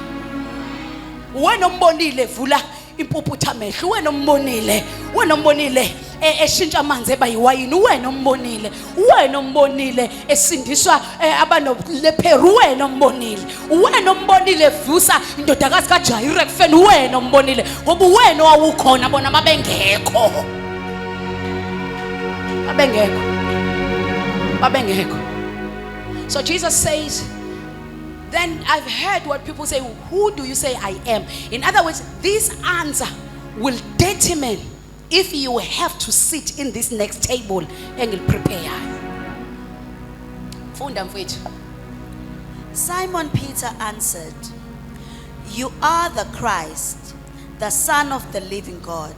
Wena ombonile vula impuputha amehlo, wena ombonile eshintsha amanzi eba yiwayini, wena ombonile esindiswa abanoleperu, wena ombonile vusa indodakazi kaJairus ekufeni, wena ombonile ngoba wena wawukhona bona babengekho. So Jesus says, then I've heard what people say, who do you say I am? In other words, this answer will determine if you have to sit in this next table and will prepare. Funda mfethu. Simon Peter answered, "You are the Christ, the Son of the living God."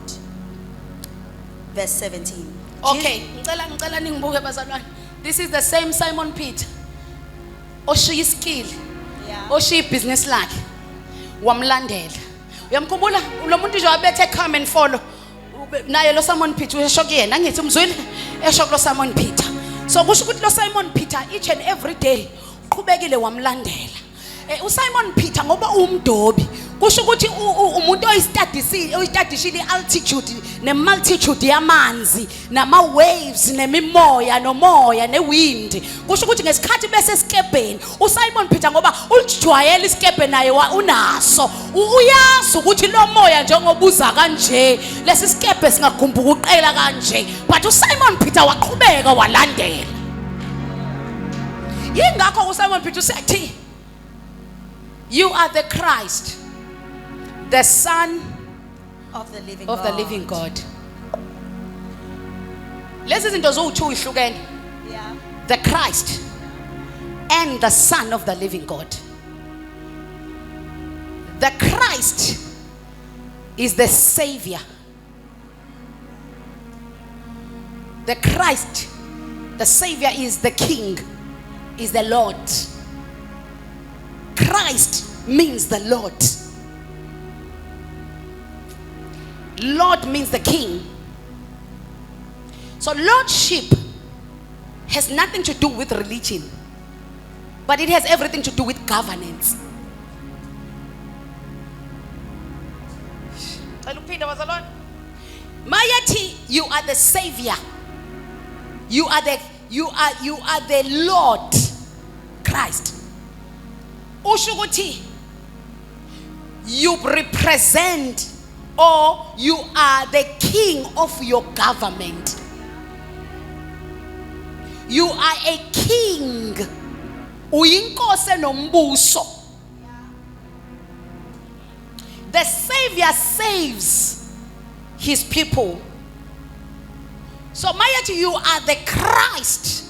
Verse 17. Okay, ngicela ningibuke bazalwane. This is the same Simon Peter. Oshiya skill. Yeah. Oshiya business lakhe. Wamlandela. Uyamkhumbula lo muntu nje wabethe come and follow. Naye lo Simon Peter usho kuyena ngithi umzwile esho lo Simon Peter. So kusho ukuthi lo Simon Peter each and every day uqhubekile wamlandela. uSimon Peter ngoba umdobi kusho ukuthi umuntu oyistadishile altitude nemultitude yamanzi nama waves nemimoya nomoya newind kusho ukuthi ngesikhathi bese skebheni uSimon Peter ngoba ulijwayela iskebhe naye unaso uyazi ukuthi lo moya njengoba uza kanje lesi skebhe singagumbuka uqela kanje but uSimon Peter waqhubeka walandela yingakho uSimon Peter usethi you are the Christ, the Son of the living God. Lezi zinto zo-2 ihlukene. Yeah. The Christ and the Son of the living God. The Christ is the Savior. The Christ, the Savior, is the King, is the Lord. Christ means the Lord. Lord means the King. So lordship has nothing to do with religion, but it has everything to do with governance. Mayati, you are the Savior. You are the Lord Christ. Ushuguti, you represent or you are the king of your government. You are a king. Uyinkosi nombuso. The Savior saves his people. So Mayati, you are the Christ.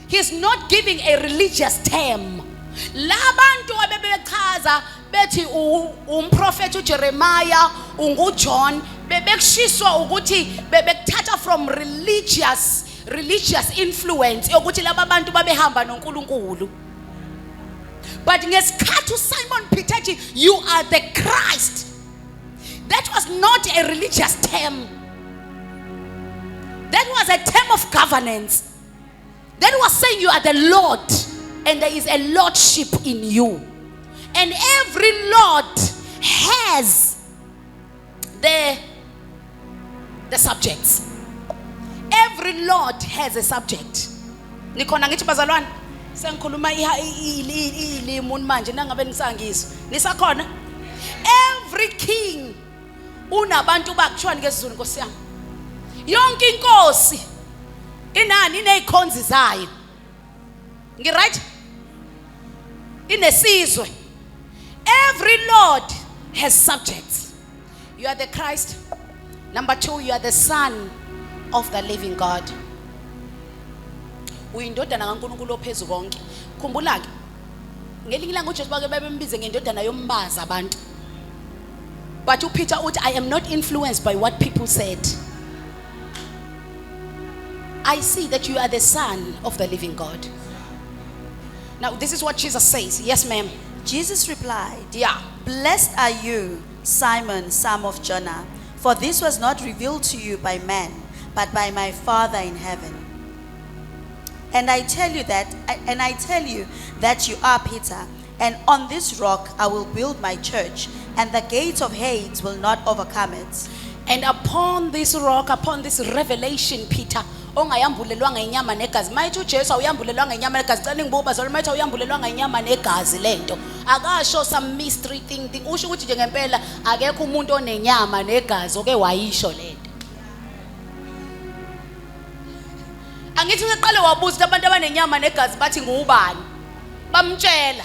He's not giving a religious term. Labantu abebechaza bethi umprofeti uJeremiah unguJohn bebekushiswa ukuthi bebekuthatha from religious influence ukuthi laba bantu babehamba noNkulunkulu. But ngesikhathi uSimon Peter ethi you are the Christ, that was not a religious term. That was a term of governance. That was saying you are the Lord and there is a lordship in you. And every Lord has the subjects. Every Lord has a subject. Nikhona ngithi bazalwane sengikhuluma ilimi manje nangabe nisangizwa. Nisakhona? Every king unabantu bakuthiwani ngesizulu Nkosi yami. Yonke inkosi inani inezikhonzi zayo. Ngiright? Inesizwe. Every Lord has subjects. You are the Christ. Number 2, you are the Son of the living God. Uyindodana kaNkulunkulu ophezulu konke. Khumbula ke ngelinye ilanga uJesu bake bembize ngendodana yombaza abantu. But uPeter uthi I am not influenced by what people said. I see that you are the Son of the living God. Now this is what Jesus says. Yes, ma'am. Jesus replied, Yeah. Blessed are you, Simon, son of Jonah, for this was not revealed to you by man, but by my Father in heaven. And I tell you that you are Peter, and on this rock I will build my church, and the gates of Hades will not overcome it. And upon this rock, upon this revelation, Peter, ongayambulelwanga inyama negazi. Mayithi uJesu awuyambulelwanga inyama negazi. Cela ngibuba bazalwane mayithi awuyambulelwanga inyama negazi lento. Akasho some mystery thing. Usho ukuthi nje ngempela akekho umuntu onenyama negazi oke wayisho lento. Angithi uqale wabuza abantu abanenyama negazi bathi ngubani? Bamtshela.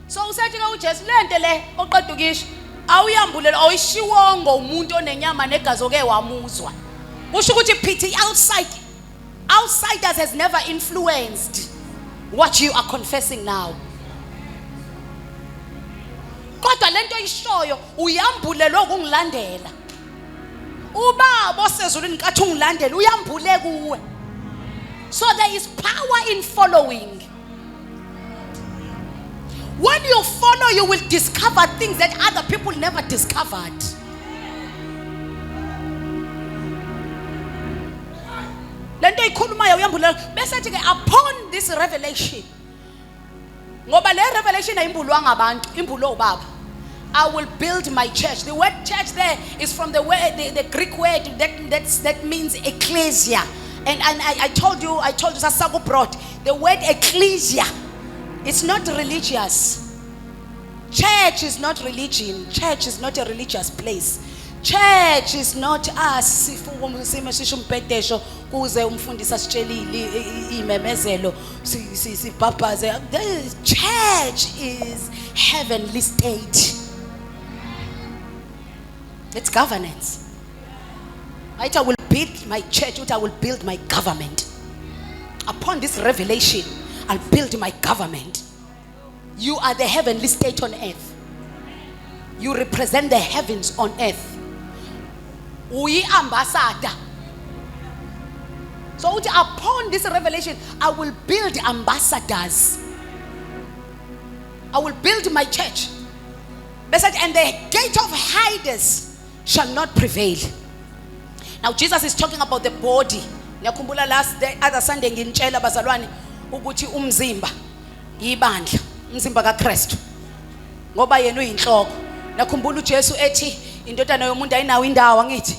So usethi ke uJesu lento le oqeda ukisho awuyambulelwa awuyishiwongo umuntu onenyama negazi oke wamuzwa. Usho ukuthi Peter outsiders has never influenced what you are confessing now. Kodwa lento ishoyo uyambulelwa ukungilandela. Ubaba osezulwini kathi ungilandela uyambule kuwe. So there is power in following. When you follow, you will discover things that other people never discovered. Lento ikhulumayo uyambulelwa bese ke upon this revelation. Ngoba le revelation ayimbulwanga abantu, imbulo ubaba. I will build my church. The word church there is from the word the Greek word that means ecclesia. And I told you Sasago brought the word ecclesia. It's not religious. Church is not religion. Church is not a religious place. Church is not us sifumpetesho kuze umfundisi sitshelile imemezelo sibhabhaze. The church is heavenly state. It's governance. Right? I will build my church, I will build my government. Upon this revelation, I'll build my government. You are the heavenly state on earth. You represent the heavens on earth. We ambassador. So upon this revelation, I will build ambassadors. I will build my church. And the gate of Hades shall not prevail. Now Jesus is talking about the body. Ngiyakumbula other Sunday ngintshela bazalwane ukuthi umzimba ibandla, umzimba kaKristu. Ngoba yena uyinhloko. Nakhumbula uJesu ethi indodana yomuntu ayinawo indawo ngithi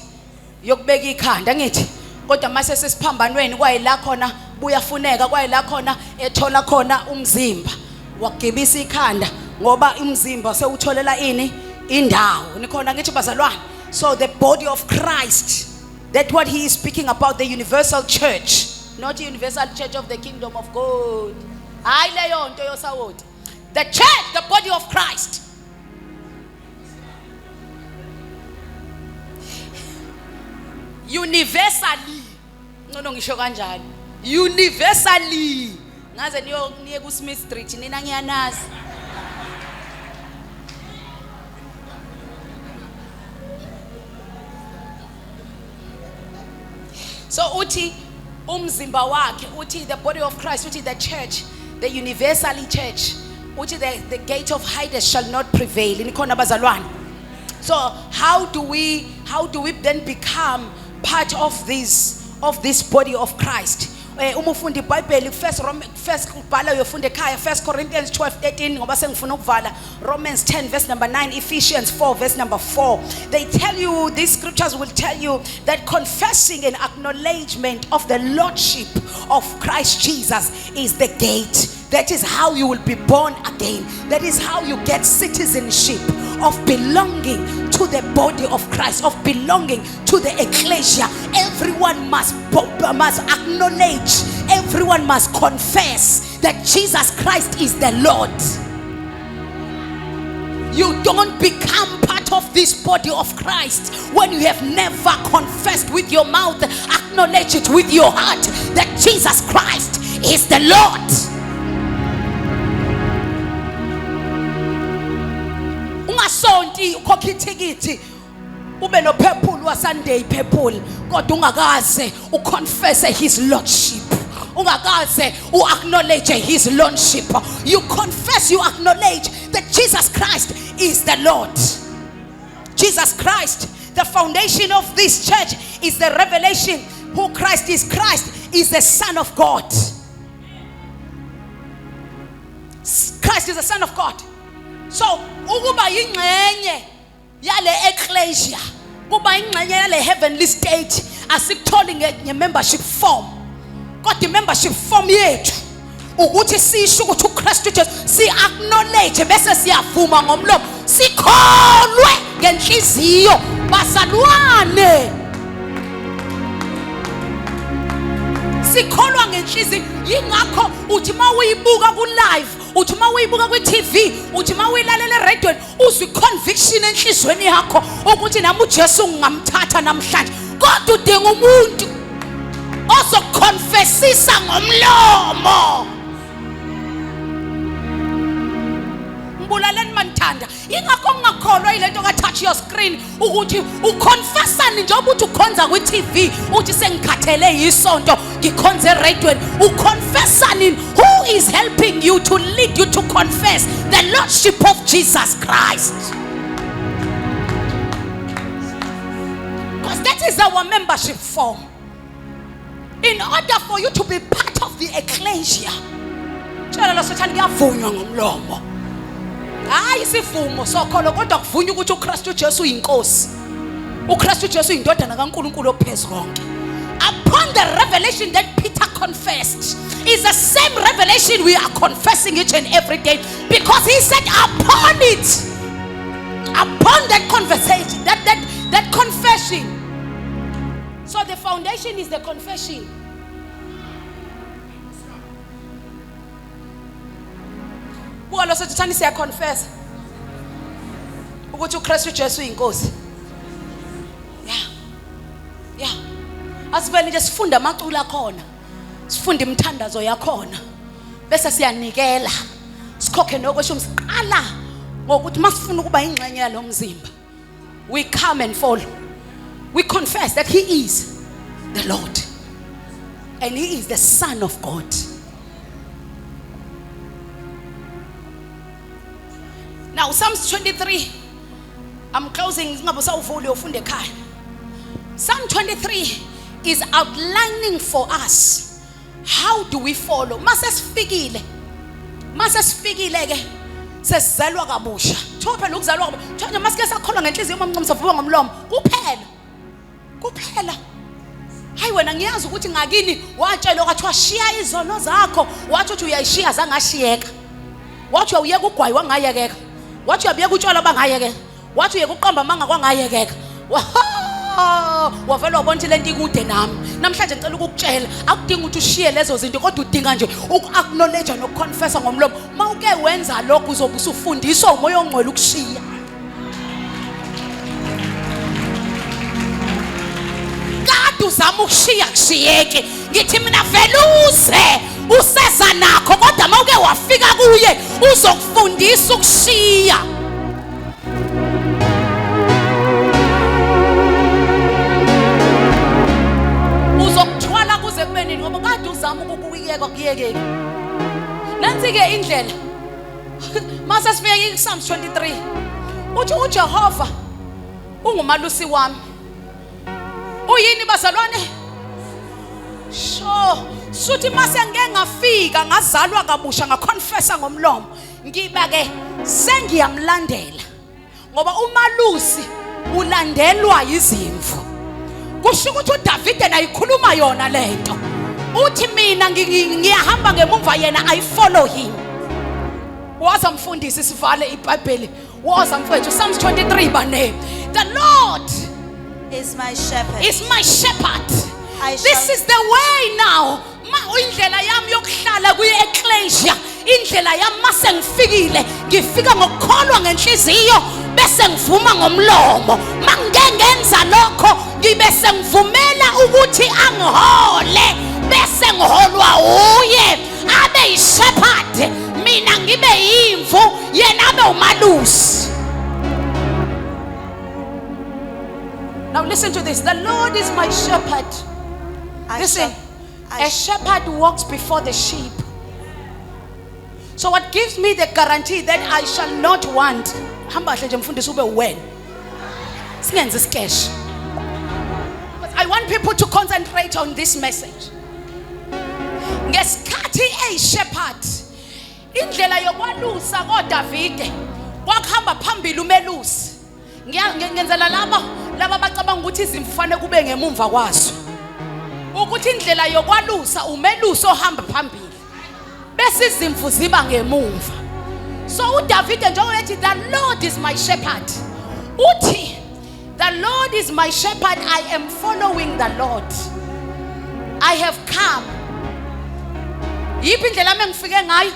yokubeka ikhanda ngithi kodwa mase sesiphambanweni kwayila khona buyafuneka kwayila khona ethola khona umzimba wagibisa ikhanda ngoba umzimba sewutholela ini indawo nikhona ngithi bazalwane. So the body of Christ, that's what he is speaking about, the universal church, not the universal church of the kingdom of God. The church, the body of Christ. Universally. No ngisho kanjani. Universally. Ngaze niye ku Smith Street nina ngiyanazi. So uthi umzimba wakhe, uthi the body of Christ, uthi the church, the universally church, uthi the gate of Hades shall not prevail. Nikhona bazalwane. So how do we then become part of this of this body of Christ. Uma ufunda iBhayibheli first ubhala uyofunda ekhaya 1 Corinthians 12:13 ngoba sengifuna ukuvala, Romans 10 verse number 9, Ephesians 4 verse number 4. They tell you, these scriptures will tell you that confessing and acknowledgement of the lordship of Christ Jesus is the gate. That is how you will be born again. That is how you get citizenship of belonging to the body of Christ, of belonging to the ecclesia. Everyone must acknowledge, everyone must confess that Jesus Christ is the Lord. You don't become part of this body of Christ when you have never confessed with your mouth, acknowledge it with your heart that Jesus Christ is the Lord. Ungasonti ukhokha ithikithi ube no purple wa Sunday purple kodwa ungakaze uconfess his lordship, ungakaze uacknowledge his lordship. You confess, you acknowledge that Jesus Christ is the Lord. Jesus Christ, the foundation of this church, is the revelation who Christ is. Christ is the Son of God. Christ is the Son of God. So ukuba ingcenye yale ecclesia, kuba ingcenye yale heavenly state, asikutholi nge-membership form. Kodwa membership form yethu ukuthi sisho ukuthi uKristu Jesu si acknowledge bese siyavuma ngomlomo, sikholwe ngenhliziyo bazalwane. Sikholwa ngenhliziyo. Yingakho uthi mawuyibuka ku live, uthi mawuyibuka ku TV, uthi mawuyilalela eradioweni, uzwe conviction enhlizweni yakho ukuthi nami uJesu ngingamthatha namhlanje. Kodwa udinga umuntu ozokonfessisa ngomlomo. Mbulaleni manithanda, ingakho ngingakholwa ilento ka touch your screen ukuthi uconfessani njengoba uthi ukhonza ku TV uthi sengikhathele yisonto ngikhonze eradioweni. Uconfessani who is helping you to lead you to confess the lordship of Jesus Christ. Because that is our membership form. In order for you to be part of the ecclesia, tshela lo sothani kuyavunywa ngomlomo. Hayi sivumo sokholo kodwa kuvunywa ukuthi uKristu Jesu uyinkosi. uKristu Jesu indodana kaNkulunkulu ophezulu konke. Upon the revelation that Peter confessed is the same revelation we are confessing each and every day, because he said upon it, upon that conversation, that confession. So the foundation is the confession. Bualo sothani siya confess ukuthi uKristu Jesu uyinkosi. Yeah. Asivele nje sifunda amacula khona. Sifunda imithandazo yakhona. Bese siyanikela. Sikhokhe nokwesho umsiqala ngokuthi masifuna ukuba ingxenye yalo mzimba. We come and follow. We confess that he is the Lord and he is the Son of God. Now Psalms 23, I'm closing. Psalm 23 is outlining for us how do we follow. Masesifikile ke sesizalwa kabusha. Thophela ukuzalwa kabusha. Nje masike sakholwa ngenhliziyo mamncomsavuka ngomlomo kuphela. Hayi wena ngiyazi ukuthi ngakini watshela ukuthi washiya izono zakho, wathi uthi uyayishiya zangashiyeka. Wathi uyeka ugwayi wangayekeka. Wathi uyabiyeka utshwala bangayekeka. Wathi uyeka uqamba manga kwangayekeka. Wavela ubona ukuthi lento ikude nami. Namhlanje ngicela ukukutshela akudingi ukuthi ushiye lezo zinto, kodwa udinga nje uku-acknowledge nokuconfessa ngomlomo. Mawuke wenza lokho uzobe usufundiswa umoya ongcwele ukushiya. Kade uzama ukushiya kushiyeke. Ngithi mina veluze useza nakho, kodwa mawuke wafika kuye uzokufundisa ukushiya. Uzokuthwala kuze kube nini ngoba kade uzama ukukuyeka kuyekeke. Nansi ke indlela. Mase sifike kuPsalms 23. Uthi uJehova ungumalusi wami. Uyini bazalwane? Sho, suthi mase ngeke ngafika ngazalwa kabusha ngaconfessa ngomlomo. Ngiba ke sengiyamlandela. Ngoba umalusi ulandelwa izimvu. Kusho ukuthi uDavide nayikhuluma yona lento. Uthi mina ngiyahamba ngemumva yena I follow him. Waza mfundisi sivale iBhayibheli. Waza mfethu Psalms 23 bane. The Lord is my shepherd. is my shepherd. This shall- is the way now. Indlela yami yokuhlala kuye-ecclesia. Indlela yami mase ngifikile, ngifika ngokukholwa ngenhliziyo bese ngivuma ngomlomo. Mangeke ngenza lokho, ngibe sengivumela ukuthi angihole bese ngiholwa uye. Abe yishepherd, mina ngibe yimvu, yena abe umalusi. Now listen to this. The Lord is my shepherd. I Listen, shall- a shepherd walks before the sheep. So what gives me the guarantee that I shall not want? Hamba hle nje mfundisi ube wena. Singenze isketch. But I want people to concentrate on this message. Ngesikhathi shepherd, indlela yokwalusa koDavide kwakuhamba phambili umelusi. Ngiyenzela laba bacabanga ukuthi izimvu fanele kube ngemumva kwazo. Ukuthi indlela yokwalusa umelusi ohamba phambili bese izimvu ziba ngemumva. So uDavide njengoba ethi the Lord is my shepherd, uthi the Lord is my shepherd, I am following the Lord. I have come. Yiphi indlela engifike ngayo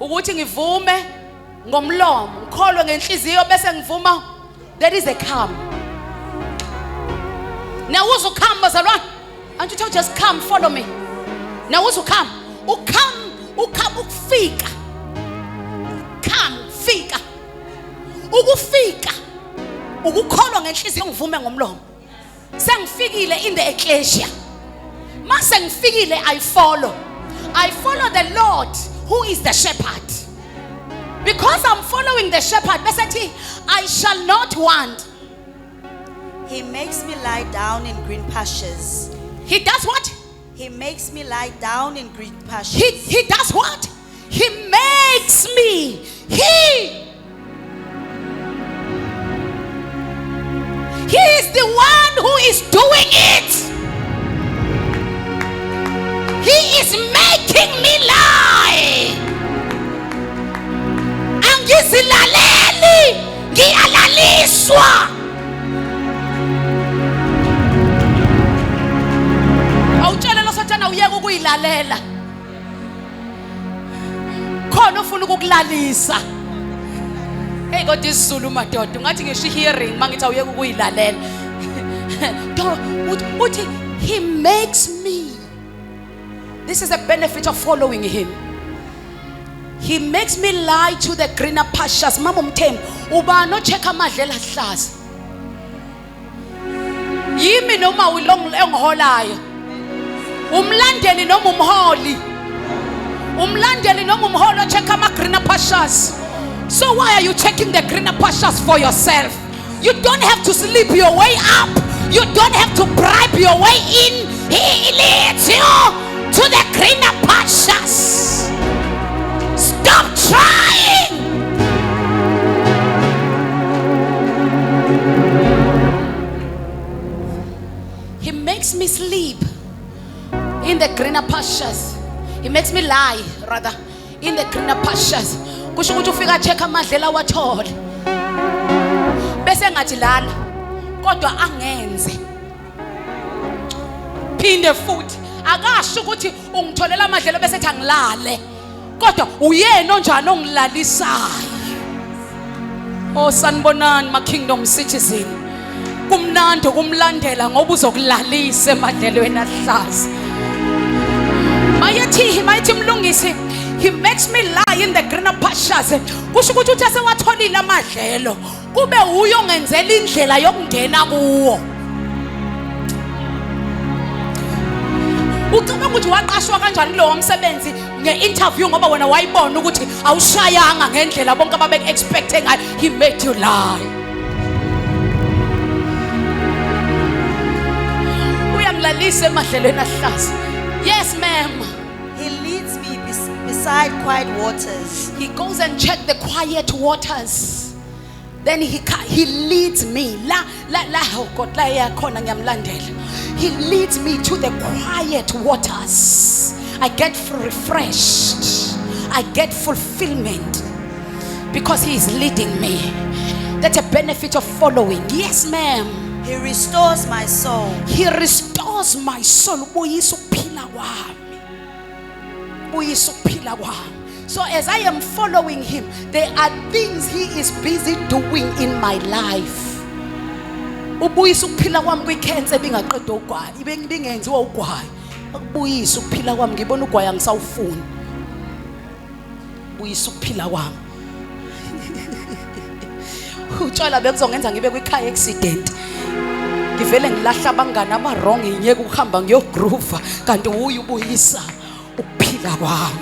ukuthi ngivume ngomlomo, ngikholwe ngenhliziyo bese ngivuma. There is a come. Now who's who come bazalwane? And you just come, follow me. Now who's who come? Ukufika. Come, fika. Ukufika. Ukukholwa ngenhliziyo ngivume ngomlomo. Sengifikile in the ecclesia. Mase ngifikile I follow. I follow the Lord who is the shepherd. Because I'm following the shepherd, I shall not want. He makes me lie down in green pastures. He does what? He makes me lie down in green pastures. He does what? He makes me. He is the one who is doing it. He is making me lie. Angizilaleli, ngiyalaliswa. Awutshela lo Sathana uyeke ukuyilalela. Khona ufuna ukukulalisa. Hey kodwa isiZulu madoda ngathi ngisho hearing mangithi awuyeke ukuyilalela. Uthi he makes me. This is the benefit of following him. He makes me lie to the greener pastures. Mama umthembu ubani ochecka amadlela ahlaza. Yimi noma engiholayo. Umlandeli noma umholi. Umlandeli noma umholi ochecka ama greener pastures. So why are you checking the greener pastures for yourself? You don't have to sleep your way up. You don't have to bribe your way in. He leads you to the greener pastures. Stop trying. He makes me sleep in the greener pastures. He makes me lie rather in the greener pastures. Kusho ukuthi ufika check amadlela wathole. Bese ngathi lala kodwa angenze. Phinde futhi akasho ukuthi ungitholela amadlela bese ethi angilale. Kodwa uyena onjani ongilalisayo. Oh sanibonani ma kingdom citizen. Kumnandi kumlandela ngoba uzokulalisa emadlelweni ahlaza. Mayethi mlungisi, he makes me lie in the greener pastures. Kusho ukuthi uthi asewatholile amadlelo kube uyo ongenzela indlela yokungena kuwo. Ucabanga ukuthi waqashwa kanjani kulowo msebenzi nge-interview ngoba wena wayibona ukuthi awushayanga ngendlela bonke ababe expecting ngayo. He made you lie. Uyangilalisa emadlelweni ahlaza. Yes, ma'am. He leads me beside quiet waters. He goes and check the quiet waters. Then he leads me. Oh God, he leads me to the quiet waters. I get refreshed. I get fulfillment because he is leading me. That's a benefit of following. Yes, ma'am. He restores my soul. He restores my soul. So as I am following him, there are things he is busy doing in my life. Ubuyisa ukuphila kwami kwi-cancer ebingaqedwa ugwayi, ibingenziwa ugwayi. Akubuyisa ukuphila kwami, ngibona ugwayi angisawufuni. Ubuyisa ukuphila kwami. Utshwala bekuzongenza ngibe kwi-car accident. Ngivele ngilahla abangani aba-wrong ngiyeke ukuhamba ngiyogroova kanti uye ubuyisa ukuphila kwami.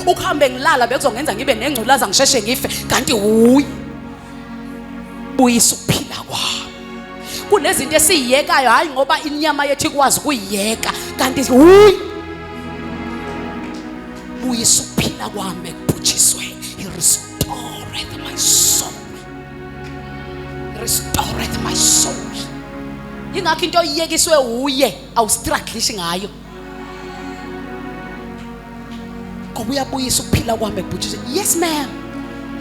Ukuhambe ngilala bekuzongenza ngibe nengculaza ngisheshe ngife kanti uyi buyisa ukuphila kwami. Kunezinto esiyiyekayo hayi ngoba inyama yethu ikwazi ukuyiyeka kanti uyi buyisa ukuphila kwami ekubhutshisweni. He restoreth my soul. Restoreth my soul. Ingakho into oyiyekiswe uye awustruggleish ngayo. Yes, ma'am.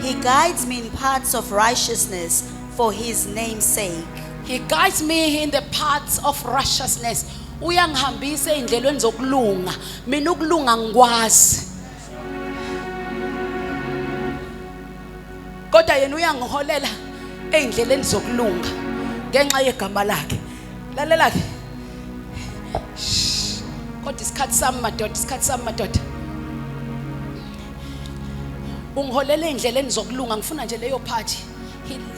He guides me in paths of righteousness for his name's sake. He guides me in the paths of righteousness. Uyangihambisa endleleni zokulunga. Mina ukulunga ngikwazi. Kodwa yena uyangiholela endleleni zokulunga ngenxa yegama lakhe. Lalela ke. Kodwa isikhathi sami madoda. Ungiholela endleleni zokulunga ngifuna nje leyo party.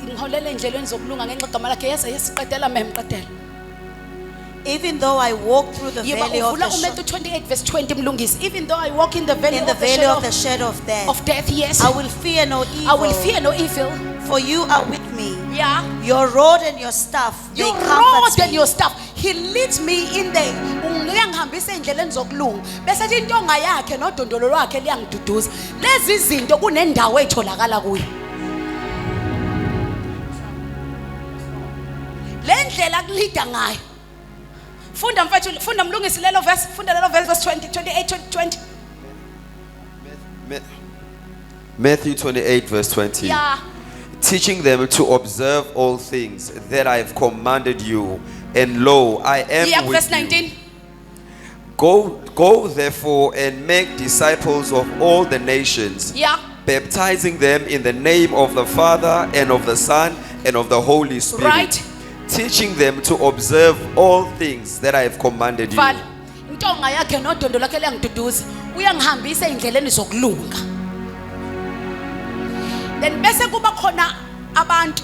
Ngiholela endleleni zokulunga ngenxa yegama lakhe. Yesiqedela memqedela. Even though I walk through the valley of the Matthew 28 verse 20 mlungisi. Even though I walk in the valley of the shadow of death, yes. I will fear no evil. I will fear no evil. For you are with me. Yeah. Your rod and your staff, they your comfort rod me. And your staff. He leads me in the ungiyangihambisa endleleni zokulunga. Bese athi intonga yakhe nodondolo lwakhe liyangiduduza. Lezi izinto kunendawo etholakala kuyo. Le ndlela kulida ngayo. Funda mfethu, funda mlungisi lelo verse, funda lelo verse 20, 28, 20. Matthew 28 verse 20. Yeah. Teaching them to observe all things that I have commanded you, and lo, I am with verse 19. you. Go therefore and make disciples of all the nations. Yeah. Baptizing them in the name of the Father and of the Son and of the Holy Spirit. Right. Teaching them to observe all things that I have commanded you. Vala. Intonga yakhe nodondolo lakhe liyangiduduza. Uyangihambisa endleleni zokulunga. Then bese kuba khona abantu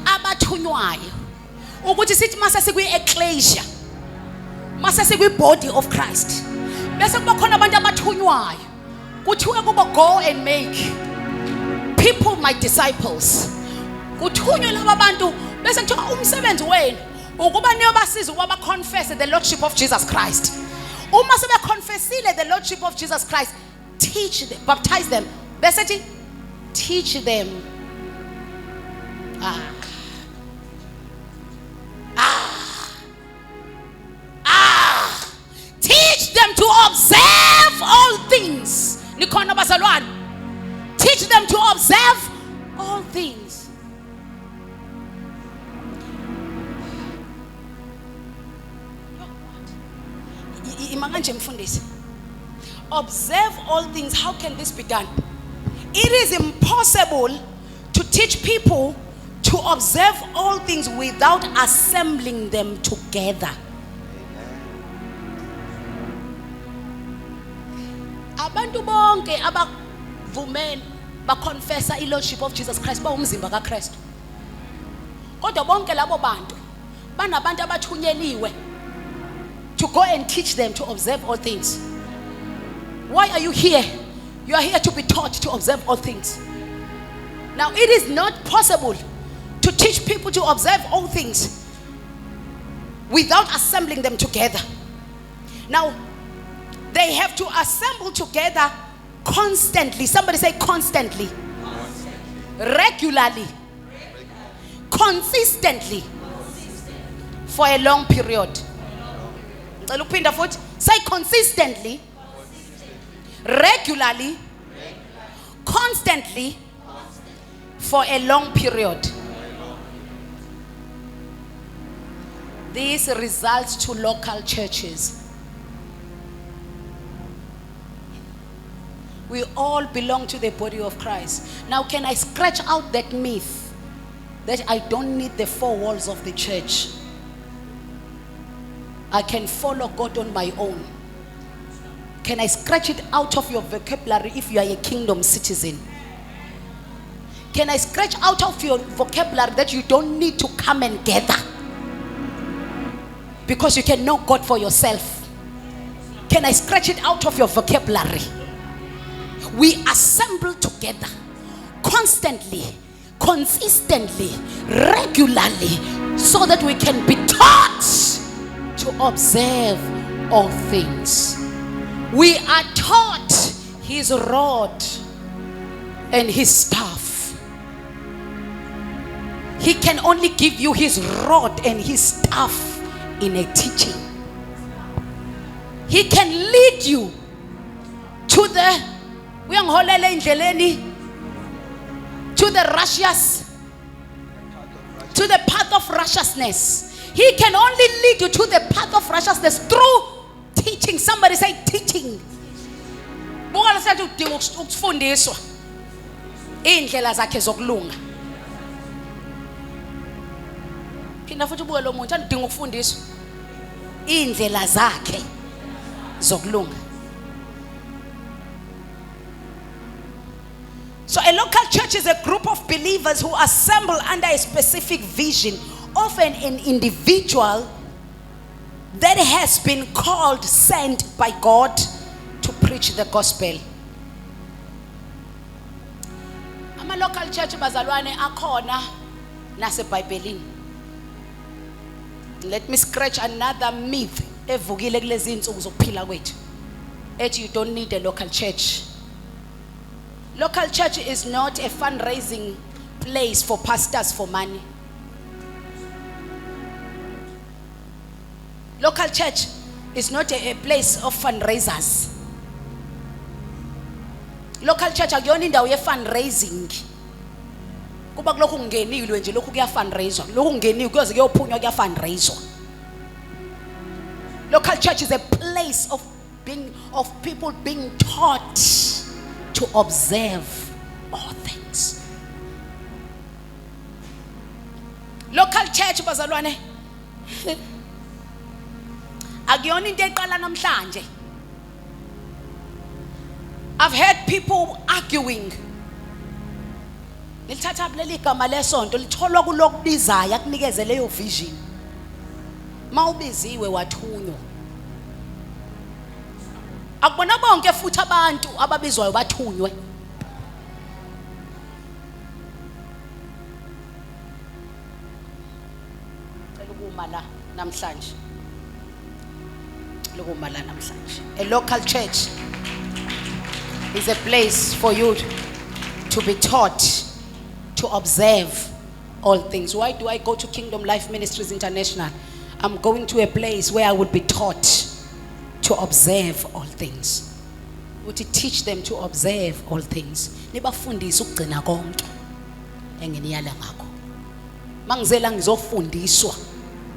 abathunywayo ukuthi sithi mase sikwi ecclesia, mase sikwi body of Christ, bese kuba khona abantu abathunywayo kuthiwe kubo go and make people my disciples. Kuthunywe laba bantu bese kuthiwa umsebenzi wenu ukuba niyobasiza ukuba confess the lordship of Jesus Christ. Uma sebe confessile the lordship of Jesus Christ, teach them, baptize them. Bese teach them. Teach them to observe all things. Nikona bazalwane. Teach them to observe all things. Imagine mfundisi. Observe all things. How can this be done? It is impossible to teach people to observe all things without assembling them together. Abantu bonke abavumela baconfessa ilordship of Jesus Christ bawumzimba kaKristu. Kodwa bonke labo bantu banabantu abathunyeliwe to go and teach them to observe all things. Why are you here? You are here to be taught to observe all things. Now it is not possible to teach people to observe all things without assembling them together. Now, they have to assemble together constantly. Somebody say constantly. Regularly. Consistently. For a long period. Say consistently. Regularly. Constantly. For a long period. This results to local churches. We all belong to the body of Christ. Now, can I scratch out that myth that I don't need the four walls of the church? I can follow God on my own. Can I scratch it out of your vocabulary if you are a kingdom citizen? Can I scratch out of your vocabulary that you don't need to come and gather? Because you can know God for yourself. Can I scratch it out of your vocabulary? We assemble together constantly, consistently, regularly, so that we can be taught to observe all things. We are taught his rod and his staff. He can only give you his rod and his staff in a teaching. He can lead you to the righteous, to the path of righteousness. He can only lead you to the path of righteousness through teaching. Somebody say teaching. Ukufundiswa indlela zakhe zokulunga. Phinda futhi ubuke lo muntu andidinga ukufundiswa indlela zakhe zokulunga. So a local church is a group of believers who assemble under a specific vision, often an individual that has been called, sent by God to preach the gospel. Ama local church bazalwane akhona naseBhayibhelini. Let me scratch another myth evukile kulezi insuku zokuphila kwethu. You don't need a local church. Local church is not a fundraising place for pastors for money. Local church is not a place of fundraisers. Local church akuyona indawo ye fundraising. Kuba kulokhu kungenilwe nje lokhu kuya fundraiser. Lokhu kungeniwe kuyoze kuyophunywa kuya fundraiser. Local church is a place of people being taught to observe all things. Local church bazalwane akuyona into eqala namhlanje. I've heard people arguing. Nilithatha leli gama lesonto litholwa kulokubizayo akunikeze leyo vision. Mawubiziwe wathunywa. Akubona bonke futhi abantu ababizwayo bathunywe. A local church is a place for you to be taught to observe all things. Why do I go to Kingdom Life Ministries International? I'm going to a place where I would be taught to observe all things. To teach them to observe all things. Nibafundisa ukugcina konke enginiyala ngakho. Mangizela ngizofundiswa.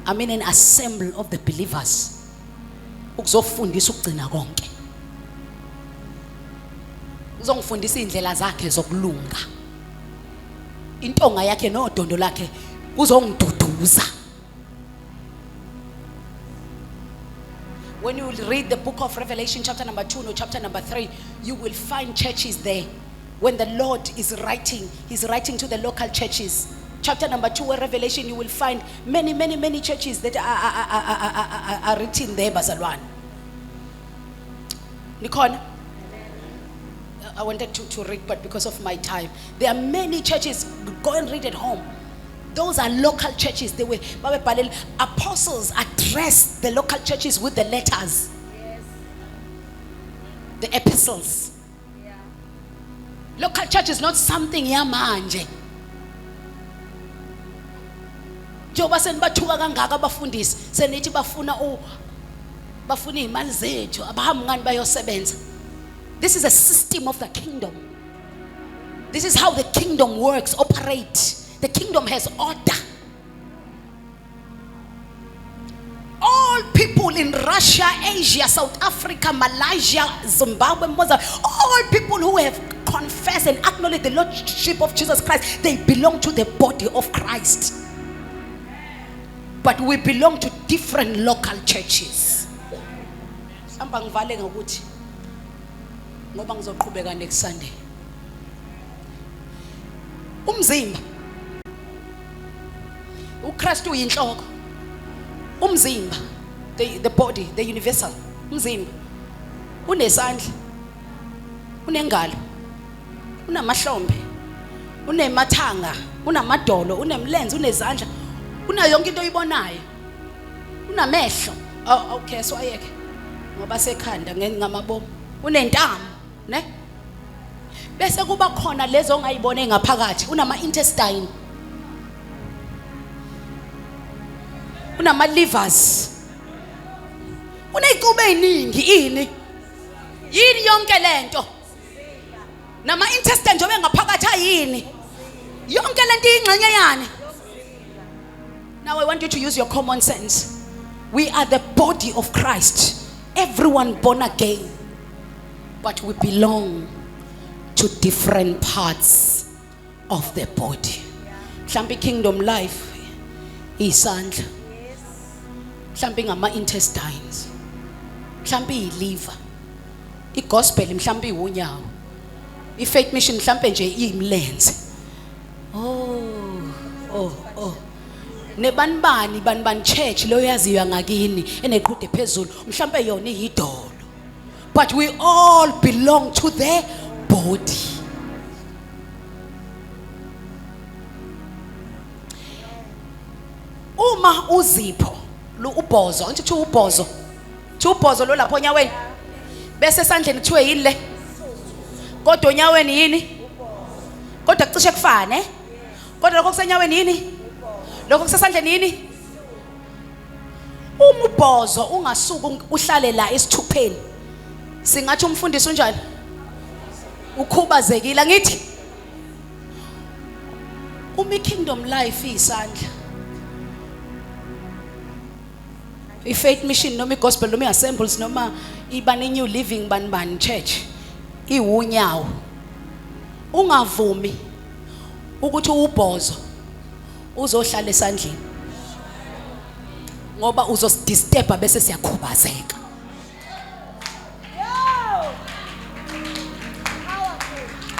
I'm in an assembly of the believers. Ukuzofundisa ukugcina konke. Uzongifundisa indlela zakhe zokulunga. Intonga yakhe nodondo lakhe uzongiduduza. When you read the book of Revelation chapter number 2 or chapter number 3, you will find churches there. When the Lord is writing, he's writing to the local churches. Chapter number 2 of Revelation, you will find many churches that are written there, bazalwane. Nikon, I wanted to read, but because of my time, there are many churches. Go and read at home. Those are local churches. They were apostles addressed the local churches with the letters. The epistles. Local church is not something yamanje. Njoba senibathuka kangaka abafundisi senithi bafuna imali zethu abahambi ngani bayosebenza. This is a system of the kingdom. This is how the kingdom works, operate. The kingdom has order. All people in Russia, Asia, South Africa, Malaysia, Zimbabwe, Mozambique, all people who have confessed and acknowledged the Lordship of Jesus Christ, they belong to the body of Christ. But we belong to different local churches. Samba ngivale ngokuthi ngoba ngizoqhubeka next Sunday. Umzimba uKristu uyinhloko. Umzimba, the body, the universal. Umzimba unesandla, unengalo, unamahlombe, unemathanga, unamadolo, unemlenze, unezandla, una yonke into oyibonayo. Unamehlo. Oh, okay, so ayeke. Ngoba sekhanda ngamabomo. Unentamo, ne? Bese kuba khona lezo ongayibone ngaphakathi, unama intestine. Unama livers. Uneyicube eziningi ini. Yini yonke lento? Nama intestine njobe ngaphakathi ayini? Yonke lento ingxenye yani? Now I want you to use your common sense. We are the body of Christ. Everyone born again. But we belong to different parts of the body. Mhlambi kingdom life isandla. Mhlambi ngama intestines. Mhlambi iliver. igospel mhlambe iwunyawo, ifaith mission mhlambe nje imlenze. Nebanibani church lo yaziwa ngakini eneqhude phezulu mhlambe yona iyidolo, but we all belong to the body. Uma uzipho lo ubhozo, ngithi ubhozo, ubhozo lo lapho onyaweni bese esandleni kuthiwe yini le, kodwa onyaweni yini, kodwa kucishe kufane, kodwa lokho kusenyaweni yini, lokho kusesandleni yini. Uma ubhozo ungasuka uhlale la esithupheni, singathi umfundisi unjani, ukhubazekile. Ngithi uma kingdom life isandla, ifaith mission noma igospel noma assemblies noma ibane new living banibani church iwunyawo, ungavumi ukuthi ubhozo uzohlala esandleni ngoba uzosdisturba bese siyakhubazeka.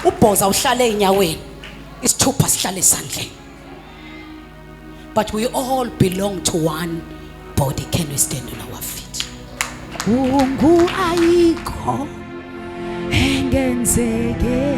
Ubhoza uhlala enyaweni, isithupha sihlala esandleni, but we all belong to one body. Can we stand on our feet? Ayikho engenzeke